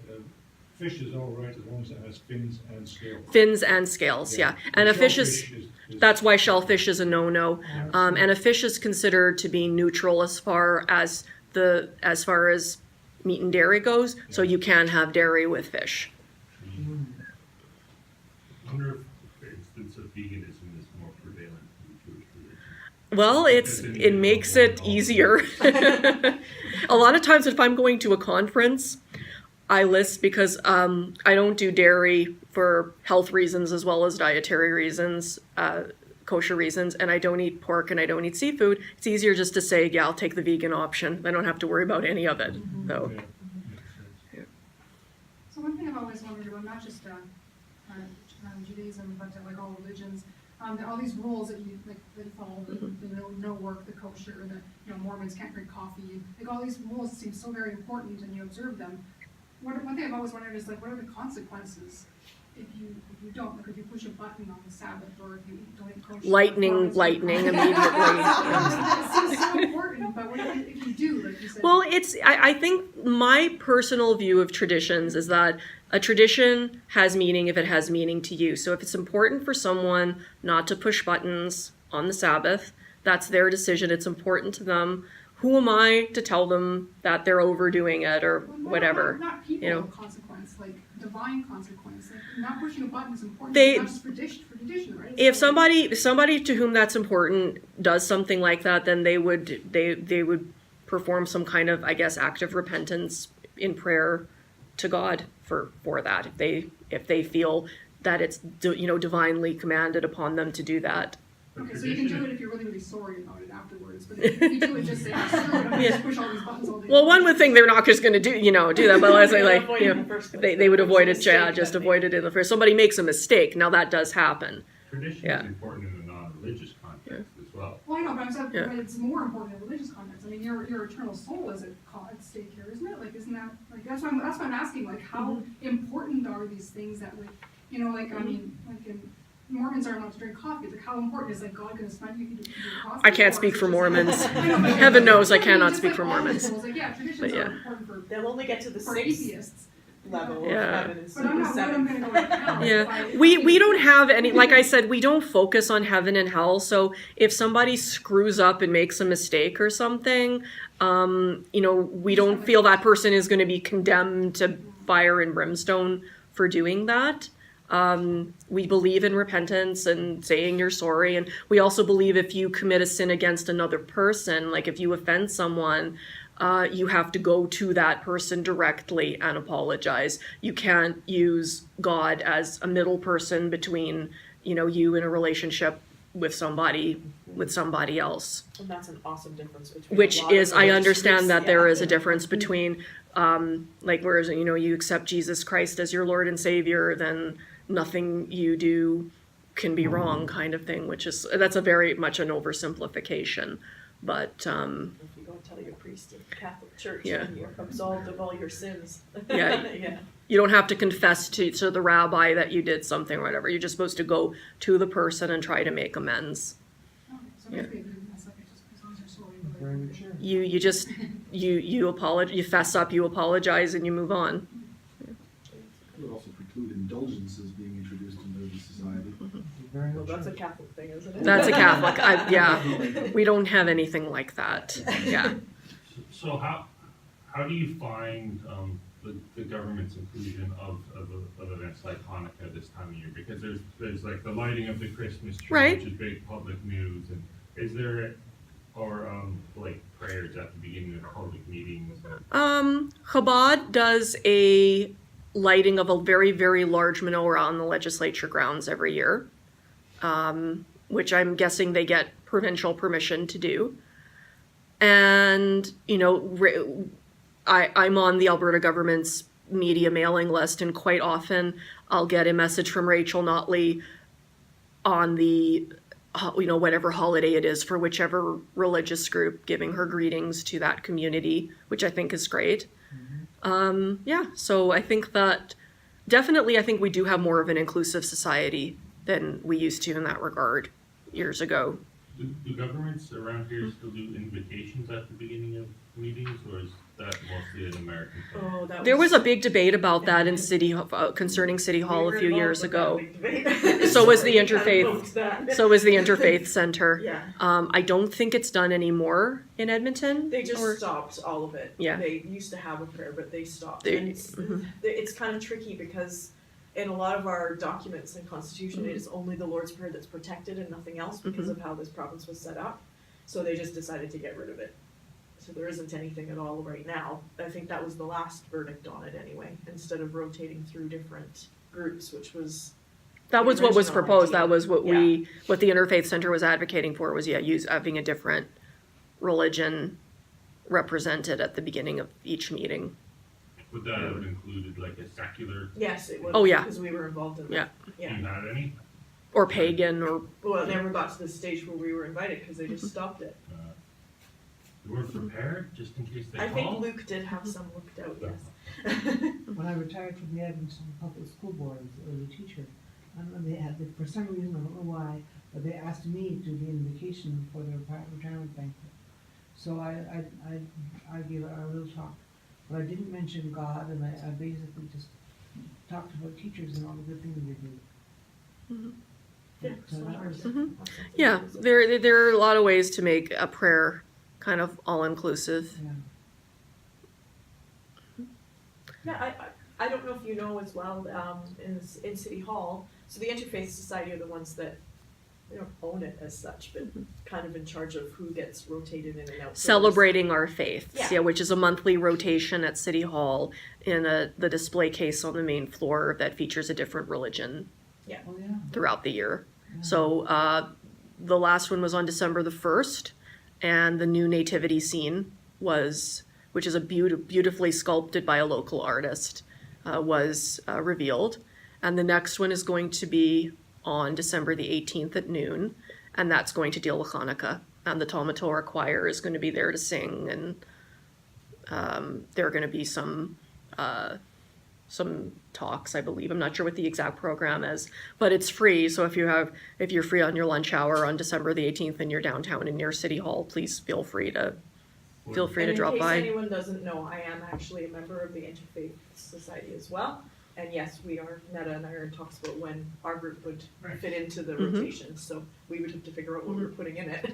S4: Fish is all right as long as it has fins and scales.
S2: Fins and scales, yeah. And a fish is, that's why shellfish is a no-no. And a fish is considered to be neutral as far as meat and dairy goes, so you can have dairy with fish.
S6: I wonder if the instance of veganism is more prevalent in Jewish religion.
S2: Well, it makes it easier. A lot of times if I'm going to a conference, I list because I don't do dairy for health reasons as well as dietary reasons, kosher reasons, and I don't eat pork and I don't eat seafood. It's easier just to say, yeah, I'll take the vegan option. I don't have to worry about any of it. So,
S1: So one thing I've always wondered about, not just Judaism, but like all religions, there are all these rules that you follow, the no work, the kosher, the Mormons can't drink coffee, like all these rules seem so very important, and you observe them. One thing I've always wondered is like, what are the consequences if you don't, like if you push a button on the Sabbath, or if you don't eat kosher?
S2: lightning immediately.
S1: It seems so important, but what if you do, like you said?
S2: Well, I think my personal view of traditions is that a tradition has meaning if it has meaning to you. So if it's important for someone not to push buttons on the Sabbath, that's their decision. It's important to them. Who am I to tell them that they're overdoing it or whatever?
S1: Not people consequence, like divine consequence. Like not pushing a button is important. Not just for tradition, right?
S2: If somebody to whom that's important does something like that, then they would perform some kind of, I guess, act of repentance in prayer to God for that. If they feel that it's divinely commanded upon them to do that.
S1: Okay, so you can do it if you're really, really sorry about it afterwards, but if you do it just say, screw it, I'm gonna just push all these buttons all day.
S2: Well, one would think they're not just going to do that, but let's say they would avoid it, just avoid it in the first. Somebody makes a mistake. Now that does happen.
S6: Tradition is important in a non-religious context as well.
S1: Well, I know, but I'm saying but it's more important in a religious context. I mean, your eternal soul is at stake here, isn't it? Like, isn't that like that's why I'm asking, like, how important are these things that, like, I mean, like in Mormons aren't allowed to drink coffee. Like, how important is like God going to smite you if you do coffee?
S2: I can't speak for Mormons. Heaven knows I cannot speak for Mormons.
S1: Like, yeah, traditions are important for
S3: They'll only get to the
S1: atheists.
S3: level
S2: Yeah.
S3: of heaven and
S1: But I'm not going to go to hell.
S2: Yeah, we don't have any, like I said, we don't focus on heaven and hell. So if somebody screws up and makes a mistake or something, we don't feel that person is going to be condemned to fire and brimstone for doing that. We believe in repentance and saying you're sorry. And we also believe if you commit a sin against another person, like if you offend someone, you have to go to that person directly and apologize. You can't use God as a middle person between, you in a relationship with somebody else.
S3: And that's an awesome difference between
S2: Which
S3: a lot
S2: is,
S3: of
S2: I
S3: religious
S2: understand
S3: groups,
S2: that there is a difference between, whereas, you accept Jesus Christ as your Lord and Savior, then nothing you do can be wrong kind of thing, that's a very much an oversimplification. But,
S3: if you go and tell your priest in the Catholic Church and you're absolved of all your sins.
S2: Yeah. You don't have to confess to the rabbi that you did something or whatever. You're just supposed to go to the person and try to make amends.
S1: Okay, so basically it doesn't mess up, it just as long as you're sorry.
S10: Very mature.
S2: You just you apologize, you fess up, you apologize, and you move on.
S9: It would also preclude indulgences being introduced into the society.
S10: Very
S3: Well,
S10: mature.
S3: that's a Catholic thing, isn't it?
S2: That's a Catholic. We don't have anything like that. Yeah.
S6: So how do you find the government's inclusion of events like Hanukkah this time of year? Because there's like the lighting of the Christmas tree,
S2: Right.
S6: which is big public news, and is there, or like prayers at the beginning of public meetings?
S2: Chabad does a lighting of a very, very large menorah on the legislature grounds every year, which I'm guessing they get provincial permission to do. And, you know, I'm on the Alberta government's media mailing list, and quite often I'll get a message from Rachel Notley on the, you know, whatever holiday it is for whichever religious group, giving her greetings to that community, which I think is great. Yeah, so I think that definitely, I think we do have more of an inclusive society than we used to in that regard years ago.
S6: Do governments around here still do invitations at the beginning of meetings, or is that mostly an American thing?
S3: Oh, that
S2: There was a big debate about that in concerning City Hall a few years ago.
S3: So
S2: So was the Interfaith Center.
S3: Yeah.
S2: I don't think it's done anymore in Edmonton.
S3: They just
S2: or-
S3: stopped all of it.
S2: Yeah.
S3: They used to have a prayer, but they stopped.
S2: They-
S3: And
S2: mhm.
S3: it's kind of tricky because in a lot of our documents and constitution, it is only the Lord's Prayer that's protected and nothing else because of how this province was set up. So they just decided to get rid of it. So there isn't anything at all right now. I think that was the last verdict on it anyway, instead of rotating through different groups, which was
S2: That was what was
S3: original
S2: proposed.
S3: idea.
S2: That was what what the Interfaith Center was advocating for, was having a different religion represented at the beginning of each meting.
S6: Would that have included like a secular,
S3: yes, it was.
S2: Oh, yeah.
S3: Because we were involved in
S2: Yeah.
S3: that.
S6: do you have any?
S2: Or pagan, or
S3: Well, it never got to the stage where we were invited because they just stopped it.
S6: You weren't prepared, just in case they
S3: I think
S6: call?
S3: Luke did have some looked out, yes.
S10: When I retired from the Edmonton Public School Board as a teacher, and they had, for some reason, I don't know why, but they asked me to do the invocation for their retirement banquet. So I gave a little talk, but I didn't mention God, and I basically just talked about teachers and all the good things they do.
S3: Yeah,
S10: So
S3: it's not
S10: that
S3: hard
S10: was-
S3: to have something
S2: yeah,
S3: to do.
S2: there are a lot of ways to make a prayer kind of all-inclusive.
S10: Yeah.
S3: Yeah, I don't know if you know as well, in City Hall, so the Interfaith Society are the ones that, they don't own it as such, but kind of in charge of who gets rotated in and out. So
S2: Celebrating Our Faiths,
S3: Yeah.
S2: yeah, which is a monthly rotation at City Hall in the display case on the main floor that features a different religion
S10: Oh, yeah.
S2: throughout the year. So the last one was on December the 1st, and the new nativity scene was, which is a beautifully sculpted by a local artist, was revealed. And the next one is going to be on December the 18th at noon, and that's going to deal with Chanukah. And the Talmud Torah choir is going to be there to sing, and there are going to be some talks, I believe. I'm not sure what the exact program is, but it's free. So if you're free on your lunch hour on December the 18th and you're downtown and near City Hall, please feel free to drop
S3: in
S2: by.
S3: case anyone doesn't know, I am actually a member of the Interfaith Society as well. And yes, Netta and I are in talks about when our group would fit into the rotation, so we would have to figure out what we were putting in it.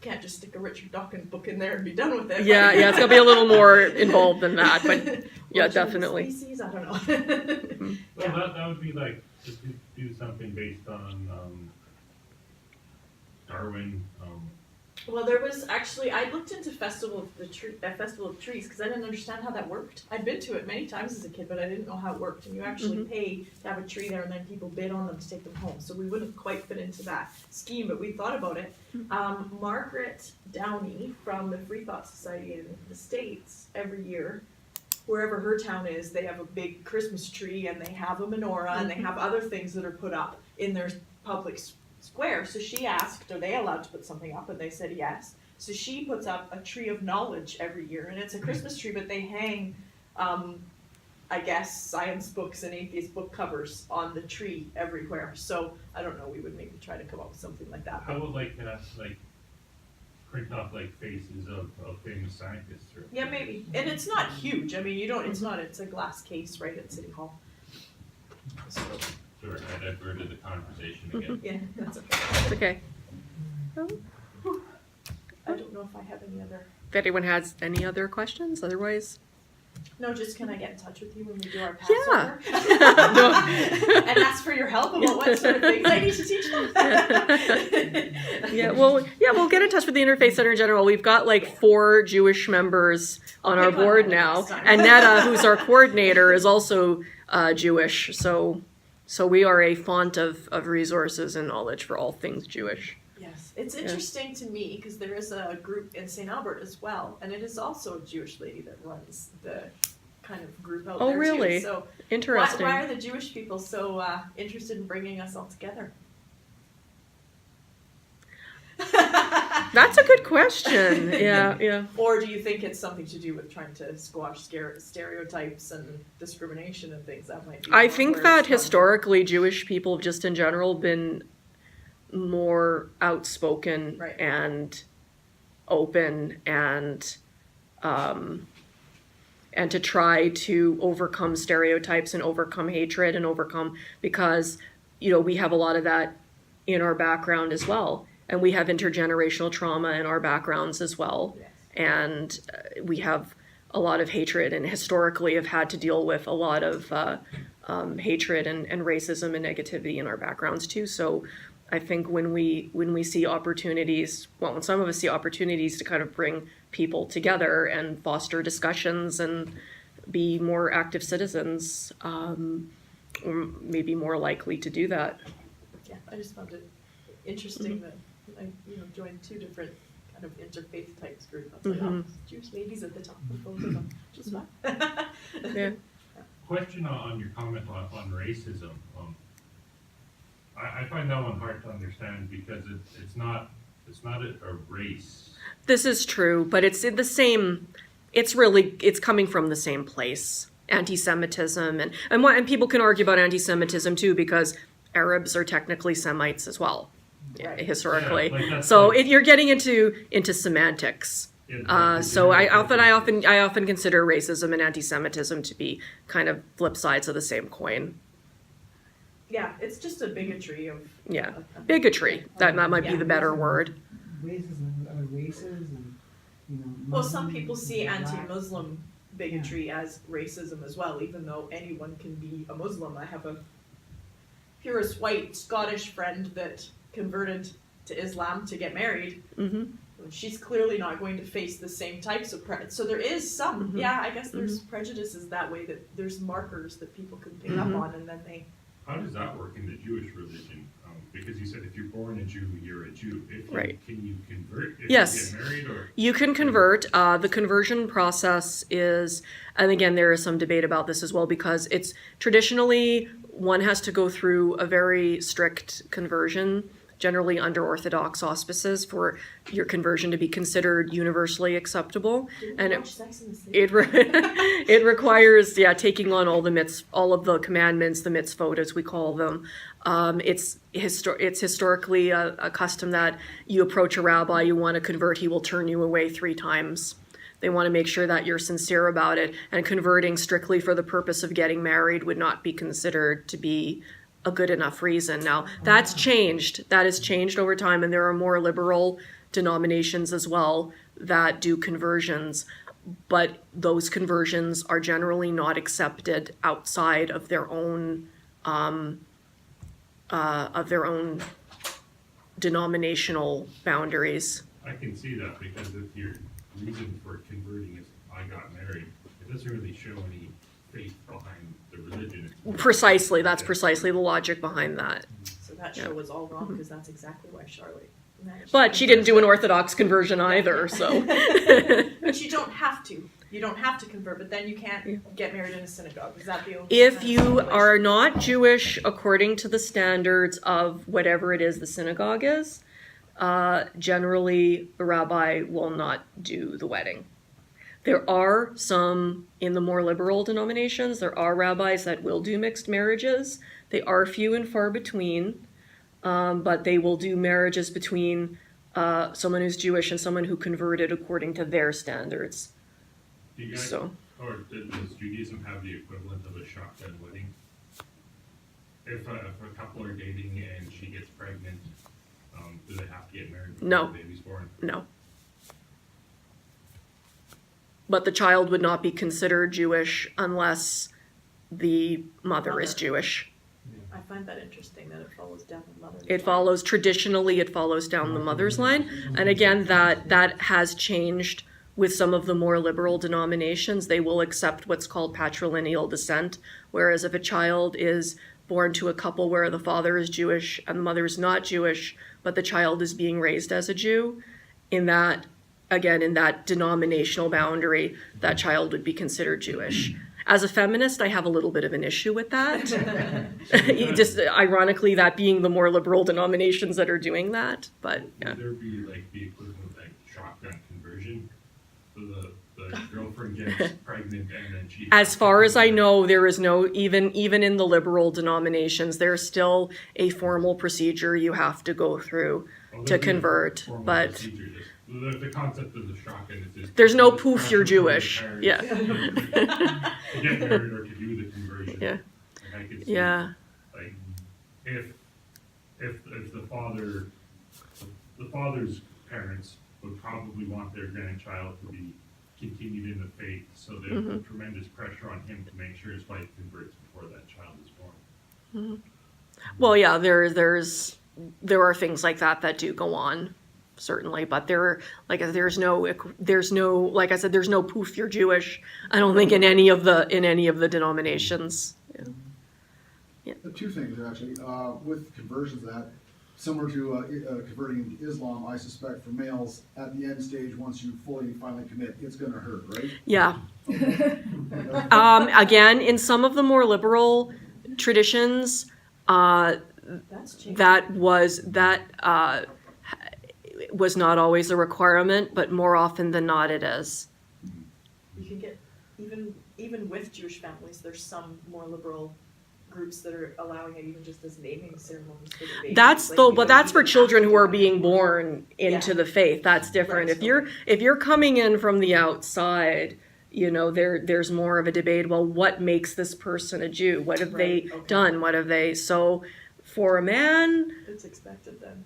S3: Can't just stick a Richard Dawkins book in there and be done with it.
S2: Yeah, it's gonna be a little more involved than that, but yeah,
S3: Or certain
S2: definitely.
S3: Species, I don't know.
S6: Well, that would be like, if you do something based on, Darwin,
S3: Well, there was actually, I looked into Festival of Trees, because I didn't understand how that worked. I'd been to it many times as a kid, but I didn't know how it worked. And you actually pay to have a tree there, and then people bid on them to take them home. So we wouldn't quite fit into that scheme, but we thought about it. Margaret Downey from the Free Thought Society in the States, every year, wherever her town is, they have a big Christmas tree, and they have a menorah, and they have other things that are put up in their public square. So she asked, are they allowed to put something up? And they said yes. So she puts up a tree of knowledge every year, and it's a Christmas tree, but they hang, I guess, science books and atheist book covers on the tree everywhere. So I don't know, we would maybe try to come up with something like that.
S6: how would like print off like faces of famous scientists or?
S3: Yeah, maybe. And it's not huge. I mean, it's a glass case right at City Hall. So,
S6: Sure, I diverted the conversation again.
S3: yeah, that's okay.
S2: It's okay.
S3: I don't know if I have any other.
S2: If anyone has any other questions, otherwise,
S3: No, just can I get in touch with you when we do our
S2: Yeah.
S3: Passover? And ask for your help about what sort of things I need to teach them.
S2: Yeah, we'll get in touch with the Interfaith Center in general. We've got like 4 Jewish members on our
S3: Pick one
S2: board
S3: out
S2: now,
S3: next time.
S2: and Netta, who's our coordinator, is also Jewish. So we are a font of resources and knowledge for all things Jewish.
S3: Yes, it's interesting to me because there is a group in St. Albert as well, and it is also a Jewish lady that runs the kind of group out
S2: Oh,
S3: there
S2: really?
S3: too. So
S2: Interesting.
S3: why are the Jewish people so interested in bringing us all together?
S2: That's a good question. Yeah.
S3: Or do you think it's something to do with trying to squash stereotypes and discrimination and things that might be?
S2: I think
S3: where
S2: that
S3: it's from?
S2: historically Jewish people have just in general been more outspoken
S3: Right.
S2: and open and to try to overcome stereotypes and overcome hatred and overcome, because we have a lot of that in our background as well, and we have intergenerational trauma in our backgrounds as well.
S3: Yes.
S2: And we have a lot of hatred, and historically have had to deal with a lot of hatred and racism and negativity in our backgrounds too. So I think when we see opportunities, when some of us see opportunities to kind of bring people together and foster discussions and be more active citizens, we're maybe more likely to do that.
S3: Yeah, I just found it interesting that I joined 2 different kind of interfaith types group. I was like, oh, Jewish ladies at the top of both of them, which is fun.
S2: Yeah.
S6: Question on your comment on racism. I find that one hard to understand because it's not a race.
S2: This is true, but it's in the same. It's coming from the same place. Anti-Semitism and people can argue about anti-Semitism too, because Arabs are technically Semites as well,
S3: Right.
S2: historically.
S6: Yeah, like that's
S2: so
S6: like-
S2: you're getting into semantics. So I often consider racism and anti-Semitism to be kind of flip sides of the same coin.
S3: Yeah, it's just a bigotry of
S2: Bigotry. That might be
S3: Yeah.
S2: the better word.
S10: Racism, other races, and
S3: Well, some
S10: Muslim,
S3: people see
S10: black.
S3: anti-Muslim bigotry as racism as well, even though anyone can be a Muslim. I have a purist white Scottish friend that converted to Islam to get married.
S2: Hmm.
S3: She's clearly not going to face the same types of so there is some,
S2: Mhm.
S3: I guess there's prejudices that way, that there's markers that people can pick up on, and then they.
S6: How does that work in the Jewish religion? Because you said if you're born a Jew, you're a Jew.
S2: Right.
S6: Can you convert if
S2: Yes.
S6: you get married? Or
S2: You can convert. The conversion process is, and again, there is some debate about this as well, because it's traditionally one has to go through a very strict conversion, generally under Orthodox auspices, for your conversion to be considered universally acceptable. And
S3: Watch Sex and the City.
S2: it requires taking on all of the commandments, the mitzvot as we call them. It's historically a custom that you approach a rabbi, you want to convert, he will turn you away 3 times. They want to make sure that you're sincere about it, and converting strictly for the purpose of getting married would not be considered to be a good enough reason. Now, that's changed. That has changed over time, and there are more liberal denominations as well that do conversions, but those conversions are generally not accepted outside of their own denominational boundaries.
S6: I can see that, because if your reason for converting is I got married, it doesn't really show any faith behind the religion.
S2: Precisely, that's precisely the logic behind that.
S3: So that show was all wrong, because that's exactly why Charlotte managed.
S2: But she didn't do an Orthodox conversion either, so.
S3: But you don't have to. You don't have to convert, but then you can't get married in a synagogue. Is that the only?
S2: If you are not Jewish according to the standards of whatever it is the synagogue is, generally the rabbi will not do the wedding. There are some in the more liberal denominations, there are rabbis that will do mixed marriages. They are few and far between, but they will do marriages between someone who's Jewish and someone who converted according to their standards.
S6: Do you guys,
S2: So.
S6: or does Judaism have the equivalent of a shotgun wedding? If a couple are dating and she gets pregnant, do they have to get married before
S2: No.
S6: the baby's born?
S2: No. but the child would not be considered Jewish unless the mother is Jewish.
S3: I find that interesting that it follows down the mother's
S2: It
S3: line.
S2: follows, traditionally, it follows down the mother's line. And again, that has changed with some of the more liberal denominations. They will accept what's called patrilineal descent, whereas if a child is born to a couple where the father is Jewish and the mother is not Jewish, but the child is being raised as a Jew, in that, again, in that denominational boundary, that child would be considered Jewish. As a feminist, I have a little bit of an issue with that. Just ironically, that being the more liberal denominations that are doing that, but yeah.
S6: Would there be like the equivalent of like shotgun conversion? So the girlfriend gets pregnant and then she...
S2: As far as I know, there is no, even in the liberal denominations, there's still a formal procedure you have to go through to convert, but
S6: The concept of the shotgun is just...
S2: there's no poof, you're Jewish. Yeah.
S6: To get married or to do the conversion.
S2: Yeah.
S6: Like I could see,
S2: Yeah.
S6: like, if the father's parents would probably want their grandchild to be continued in the faith, so they put tremendous pressure on him to make sure his wife converts before that child is born.
S2: Well, yeah, there are things like that do go on, certainly, but there's no, like I said, there's no poof, you're Jewish. I don't think in any of the denominations. Yeah.
S9: Two things actually, with conversions that, similar to converting into Islam, I suspect for males, at the end stage, once you finally commit, it's gonna hurt, right?
S2: Yeah.
S9: Okay.
S2: Again, in some of the more liberal traditions,
S3: That's changed.
S2: that was not always a requirement, but more often than not it is.
S3: You can get, even with Jewish families, there's some more liberal groups that are allowing it even just as naming ceremonies for the babies.
S2: But that's for children who are being born into the faith. That's different.
S3: Right,
S2: If you're coming in from the outside, there's more of a debate. Well, what makes this person a Jew? What have they done? What have they? So, for a man,
S3: It's expected then.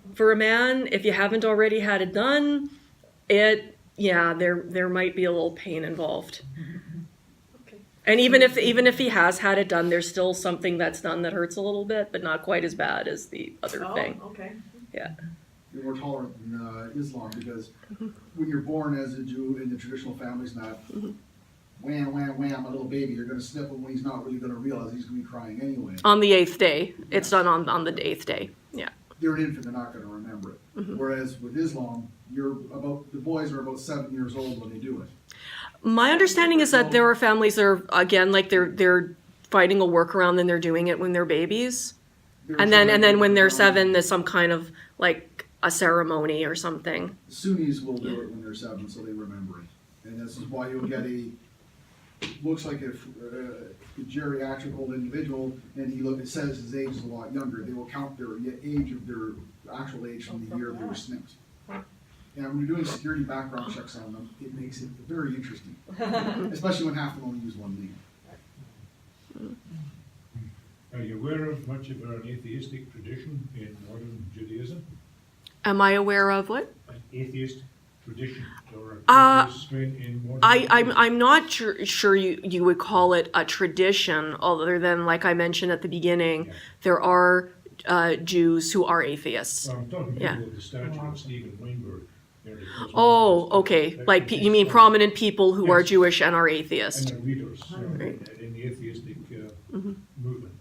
S2: if you haven't already had it done, there might be a little pain involved.
S3: Okay.
S2: And even if he has had it done, there's still something that's done that hurts a little bit, but not quite as bad as the other thing.
S3: Okay.
S2: Yeah.
S9: You're more tolerant than Islam because when you're born as a Jew in the traditional families, not wham, wham, wham, a little baby, you're gonna snip him when he's not really gonna realize he's gonna be crying anyway.
S2: On the 8th day. It's done on the 8th day. Yeah.
S9: They're an infant, they're not gonna remember it. Whereas with Islam, the boys are about 7 years old when they do it.
S2: My understanding is that there are families that are, again, like they're finding a workaround and they're doing it when they're babies. And then when they're 7, there's some kind of like a ceremony or something.
S9: Sunnis will do it when they're 7, so they remember it. And this is why you'll get looks like a geriatric old individual, and it says his age is a lot younger. They will count their age of their actual age from the year they were snipped. And when you're doing security background checks on them, it makes it very interesting, especially when half of them only use one name.
S4: Are you aware of much of an atheistic tradition in modern Judaism?
S2: Am I aware of what?
S4: An atheist tradition or a atheist strain in modern Judaism?
S2: I'm not sure you would call it a tradition, other than, like I mentioned at the beginning, there are Jews who are atheists.
S4: Well, I'm talking about the statue of Stephen Weinberg.
S2: Oh, okay. Like, you mean prominent people who are Jewish and are atheist.
S4: And their leaders in the atheistic movement.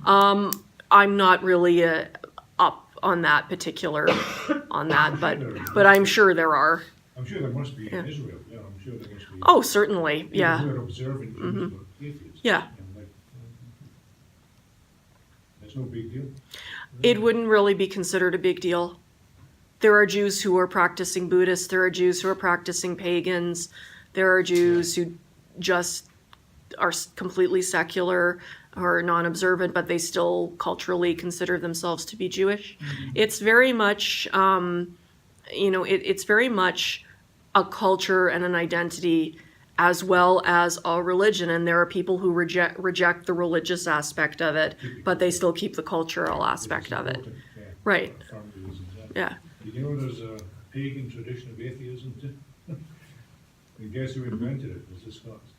S2: I'm not really up on that particular, but I'm sure there are.
S4: I'm sure there must be in Israel. Yeah, I'm sure there must be.
S2: Oh, certainly.
S4: People
S2: Yeah.
S4: who are observant Jews but atheists.
S2: Yeah.
S4: That's no big deal.
S2: It wouldn't really be considered a big deal. There are Jews who are practicing Buddhists. There are Jews who are practicing pagans. There are Jews who just are completely secular or non-observant, but they still culturally consider themselves to be Jewish. It's very much, it's very much a culture and an identity as well as a religion. And there are people who reject the religious aspect of it, but they still keep the cultural aspect of it. Right. Yeah.
S4: Did you know there's a pagan tradition of atheism too? And guess who invented it? It was the Scots.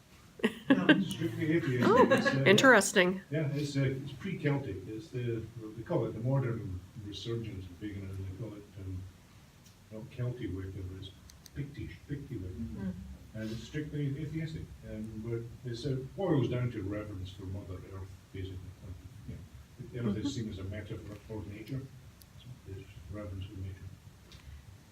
S3: No.
S4: It's strictly atheistic.
S2: Oh,
S4: It's,
S2: interesting.
S4: Yeah, it's pre-Celtic. It's they call it the modern resurgence of paganism. They call it not Celtic Wicca, but it's Pictish Wicca.
S3: Mm.
S4: And it's strictly atheistic. But it's boils down to reverence for Mother Earth, basically. Everything's seen as a metaphor for nature. It's reverence for nature.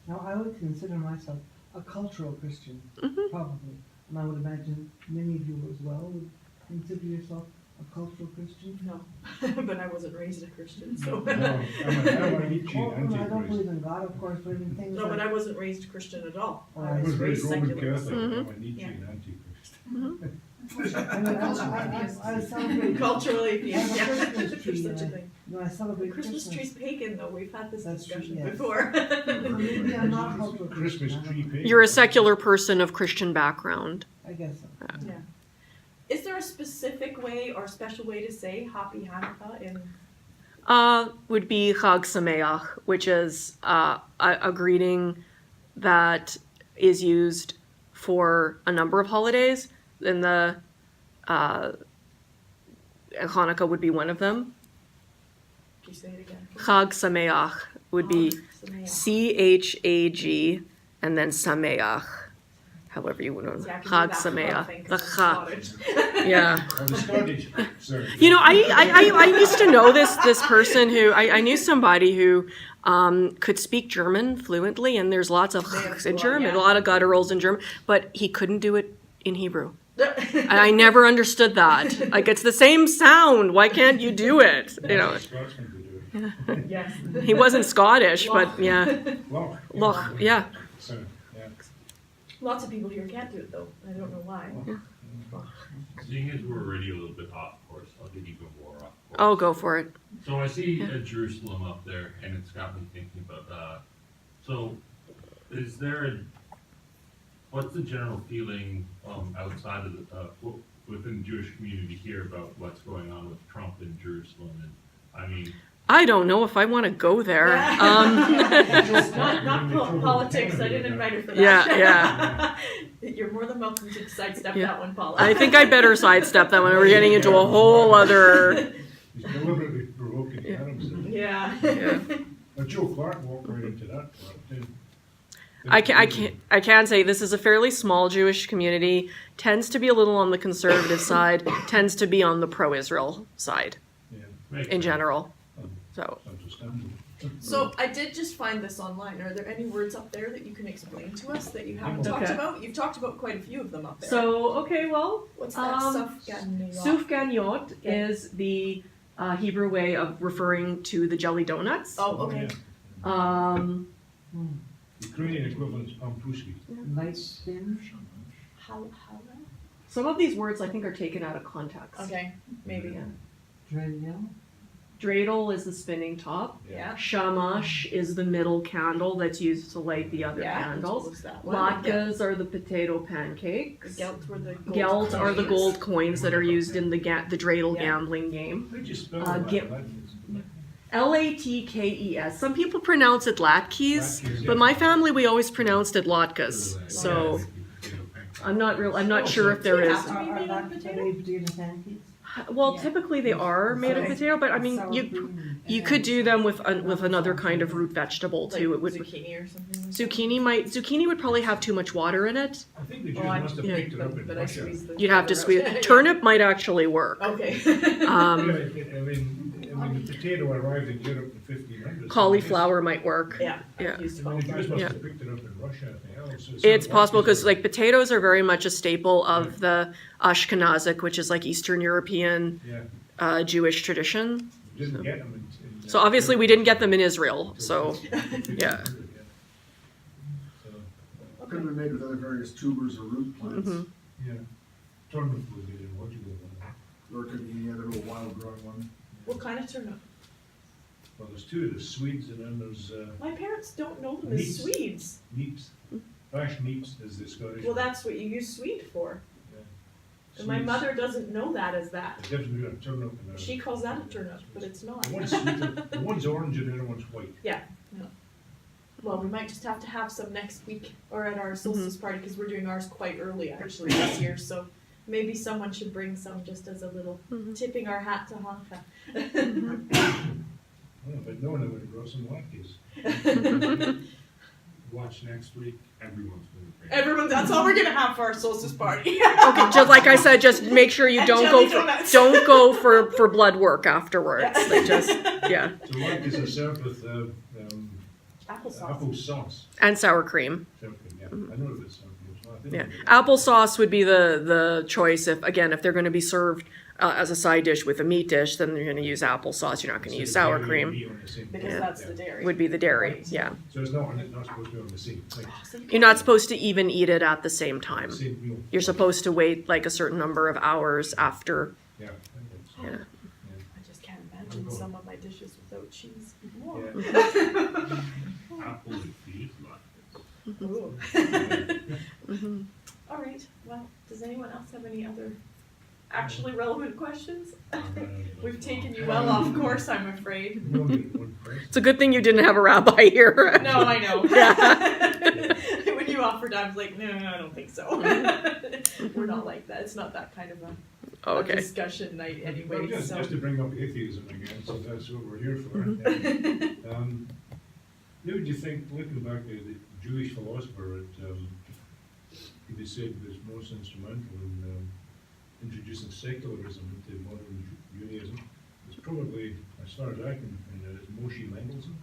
S10: Now, I would consider myself a cultural Christian,
S2: Mhm.
S10: probably. And I would imagine many of you as well would consider yourself a cultural Christian.
S3: No, but I wasn't raised a Christian, so.
S4: No, I'm a Nietzsche
S10: Oh, no, I don't
S4: antichrist.
S10: believe in God, of course, but in things
S3: No, but
S10: like,
S3: I wasn't raised Christian at all.
S10: Oh,
S3: I
S4: I was
S3: was
S4: raised
S3: raised
S4: Roman
S3: secular.
S4: Catholic.
S2: Mhm.
S4: I'm a Nietzsche
S3: Yeah.
S4: antichrist.
S10: I celebrate.
S3: Cultural
S10: I
S3: atheist,
S10: have a
S3: yeah.
S10: Christmas tree,
S3: There's such a
S10: and
S3: thing.
S10: No, I celebrate
S3: Christmas
S10: Christmas.
S3: tree's pagan though, we've had this
S10: That's true,
S3: discussion
S10: yes.
S3: before.
S10: Maybe I'm not a cultural
S4: Christmas
S10: Christian, I
S4: tree
S10: don't-
S4: pagan.
S2: You're a secular person of Christian background.
S10: I guess so.
S3: Yeah. Is there a specific way or special way to say Happy Hanukkah in?
S2: Would be Chag Sameach, which is a greeting that is used for a number of holidays. And the Hanukkah would be one of them.
S3: Can you say it again?
S2: Chag Sameach would be
S3: Sameach.
S2: Chag and then Sameach, however you would know.
S3: See, I can do
S2: Chag
S3: that thing
S2: Sameach.
S3: 'cause
S2: The
S3: I'm
S2: Chag.
S3: Scottish.
S2: Yeah.
S4: Oh, the Scottish, sorry.
S2: You know, I used to know this person who I knew somebody who could speak German fluently, and there's lots of
S3: They have
S2: in
S3: a lot,
S2: German,
S3: yeah.
S2: a lot of gutturals in German, but he couldn't do it in Hebrew. And I never understood that. Like, it's the same sound. Why can't you do it? You know,
S4: Scotsman to do it.
S3: Yes.
S2: he wasn't Scottish, but yeah,
S4: Loch.
S2: Loch, yeah.
S4: So, yeah.
S3: Lots of people here can't do it though. I don't know why.
S6: Seeing as we're already a little bit off course, I'll get even more off course.
S2: Oh, go for it.
S6: So I see Jerusalem up there, and it's got me thinking about, so is there what's the general feeling outside of within the Jewish community here about what's going on with Trump in Jerusalem? And I mean,
S2: I don't know if I want to go there.
S3: Not politics. I didn't invite her for that.
S2: Yeah,
S3: You're more than welcome to sidestep
S2: Yeah.
S3: that one, Paula.
S2: I think I'd better sidestep that one. We're getting into a whole other.
S4: He's deliberately provoking Adams.
S3: Yeah.
S2: Yeah.
S4: But Joe Clark walked right into that part too.
S2: I can say this is a fairly small Jewish community, tends to be a little on the conservative side, tends to be on the pro-Israel side
S4: Yeah,
S6: makes
S2: in
S6: sense.
S2: general. So,
S4: understandable.
S3: So I did just find this online. Are there any words up there that you can explain to us that you haven't talked
S2: Okay.
S3: about? You've talked about quite a few of them up there.
S2: okay, well,
S3: What's that?
S2: Sufganiyot is the Hebrew way of referring to the jelly donuts.
S3: Oh, okay.
S2: Um,
S4: Ukrainian equivalent is pampushki.
S10: Light spin.
S3: How?
S2: some of these words I think are taken out of context.
S3: Okay, maybe.
S2: Yeah.
S10: Dreidel.
S2: Dreidel is the spinning top.
S3: Yeah.
S2: Shamash is the middle candle that's used to light the other
S3: Yeah.
S2: candles.
S3: What's that one?
S2: Latkes are the potato
S3: The
S2: pancakes.
S3: gelt were the gold
S2: Gelt are the
S3: coins.
S2: gold coins that are used in the dreidel
S3: Yeah.
S2: gambling game.
S4: How'd you spell
S2: Uh,
S4: that?
S2: get-
S4: That is-
S2: Latkes. Some people pronounce it latkes,
S4: Latkes,
S2: but
S4: yeah.
S2: my family we always pronounced it latkes. So I'm not sure if there is.
S3: To be made out of potato?
S10: potato pancakes?
S2: Well,
S10: Yeah.
S2: typically they are made of
S3: Okay.
S2: potato, but I mean
S10: Sour
S2: you
S10: cream.
S2: you could do them with another kind of root vegetable too.
S3: Like
S2: It would
S3: zucchini or something. like
S2: zucchini would probably have too much water in it.
S4: I think the Jews
S3: that? Oh,
S4: must have
S2: yeah.
S4: picked it up in
S3: but I
S4: Russia.
S3: squeezed the
S2: You'd have to
S3: water
S2: squeeze.
S3: out.
S2: Turnip might actually work.
S3: Okay.
S2: Um,
S4: I mean, the potato arrived in Europe in 1500s.
S2: cauliflower might work.
S3: Yeah.
S2: Yeah.
S3: I've used
S4: I mean, the Jews must
S2: Yeah.
S4: have picked it up in Russia, I think. Oh, so
S2: It's possible because
S4: like
S2: like potatoes are very much a staple of the Ashkenazic, which is like Eastern European
S4: yeah,
S2: Jewish tradition.
S4: didn't get them in
S2: So obviously we didn't get them in Israel. So yeah.
S4: So,
S9: Could have been made with other various tubers or root plants,
S2: Mhm.
S4: yeah, turnip would be the logical one.
S9: or it could be any other little wild growing one.
S3: What kind of turnip?
S4: Well, there's two, there's Swedes and then there's
S3: My parents don't know them as
S4: Neeps.
S3: Swedes.
S4: Neeps. Bash Neeps is the Scottish.
S3: Well,
S4: one.
S3: that's what you use Swede for.
S4: Yeah.
S3: And my
S4: Swedes.
S3: mother doesn't know that as that.
S4: The difference between a turnip and a.
S3: She calls that a turnip, but it's not.
S4: The one's sweeter, the one's orange and the other one's white.
S3: Yeah, yeah. Well, we might just have to have some next week or at our solstice party, because we're doing ours quite early actually this year, so maybe someone should bring some just as a little tipping our hat to Hanukkah.
S4: Well, but no one would grow some latkes.
S6: Watch next week, everyone's gonna bring.
S3: Everyone, that's all we're gonna have for our solstice party.
S2: Okay, just like I said, just make sure you
S3: And
S2: don't
S3: jelly
S2: go
S3: donuts.
S2: don't go for blood work afterwards. Like just yeah,
S4: So latkes are served with
S3: Applesauce.
S4: applesauce.
S2: and sour cream.
S4: Yeah, I know that it's sour cream. So I think
S2: Yeah,
S4: it's-
S2: applesauce would be the choice if they're going to be served as a side dish with a meat dish, then you're going to use applesauce. You're not going to
S4: So
S2: use
S4: the
S2: sour
S4: dairy
S2: cream.
S4: and meat on the same
S3: Because
S4: plate.
S3: that's
S4: Yeah.
S3: the dairy.
S2: Would be the dairy. Yeah,
S4: So it's not supposed to be on the same thing.
S3: So you
S2: you're
S3: can-
S2: not supposed to even eat it at the same time.
S4: Same meal.
S2: You're supposed to wait like a certain number of hours after.
S4: Yeah. I think that's-
S2: Yeah.
S3: I just can't imagine some of my dishes without cheese.
S4: Yeah.
S6: Apple infused latkes.
S3: Ooh.
S2: Mhm.
S3: All right, well, does anyone else have any other actually relevant questions? We've taken you well off course, I'm afraid.
S4: We only need one person.
S2: It's a good thing you didn't have a rabbi here.
S3: No, I know.
S2: Yeah.
S3: When you offered, I was like, no, I don't think so. We're not like that. It's not that kind of a
S2: Okay.
S3: discussion night
S4: Well,
S3: anyway,
S4: just
S3: so.
S4: to bring up atheism again, so that's what we're here for. What would you think, looking back at the Jewish philosopher, he said was most instrumental in introducing secularism into modern Judaism? It's probably, as far as I can find out, it's Moshe Mendelssohn.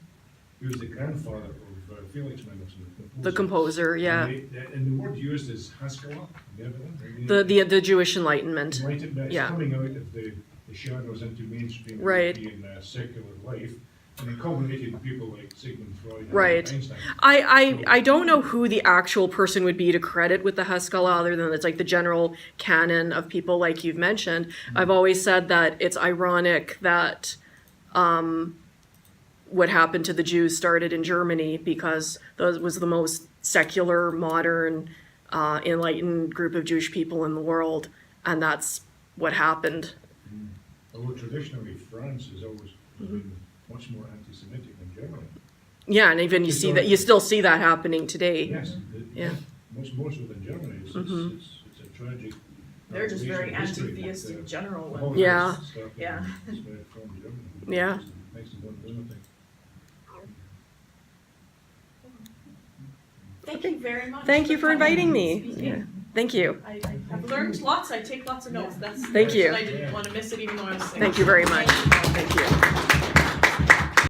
S4: He was the grandfather of Felix Mendelssohn,
S2: The composer, yeah.
S4: And the word used is Haskalah. Have you ever heard that?
S2: The Jewish Enlightenment.
S4: It's
S2: Yeah.
S4: coming out of the shadows into mainstream
S2: Right.
S4: European secular life, and it culminated in people like Sigmund Freud and
S2: Right.
S4: Einstein.
S2: I don't know who the actual person would be to credit with the Haskalah other than it's like the general canon of people like you've mentioned. I've always said that it's ironic that what happened to the Jews started in Germany because that was the most secular, modern, enlightened group of Jewish people in the world, and that's what happened.
S4: Although traditionally France has always been much more anti-Semitic than Germany.
S2: Yeah, and even you still see that happening today.
S4: Yes.
S2: Yeah.
S4: Much more so than Germany. It's a tragic.
S3: They're just very
S4: revelation of history
S3: anti-theist
S4: that,
S3: in general.
S4: the Holocaust
S2: Yeah.
S4: started
S3: Yeah.
S4: and spread from Germany.
S2: Yeah.
S4: Makes them one lunatic.
S3: Thank you very much.
S2: Thank you for
S3: coming
S2: inviting
S3: and
S2: me.
S3: speaking.
S2: Yeah. Thank you.
S3: I have learned lots. I take lots of notes. That's
S2: Thank you.
S3: I didn't want to miss it, even though I was sick.
S2: Thank you very much. Thank you.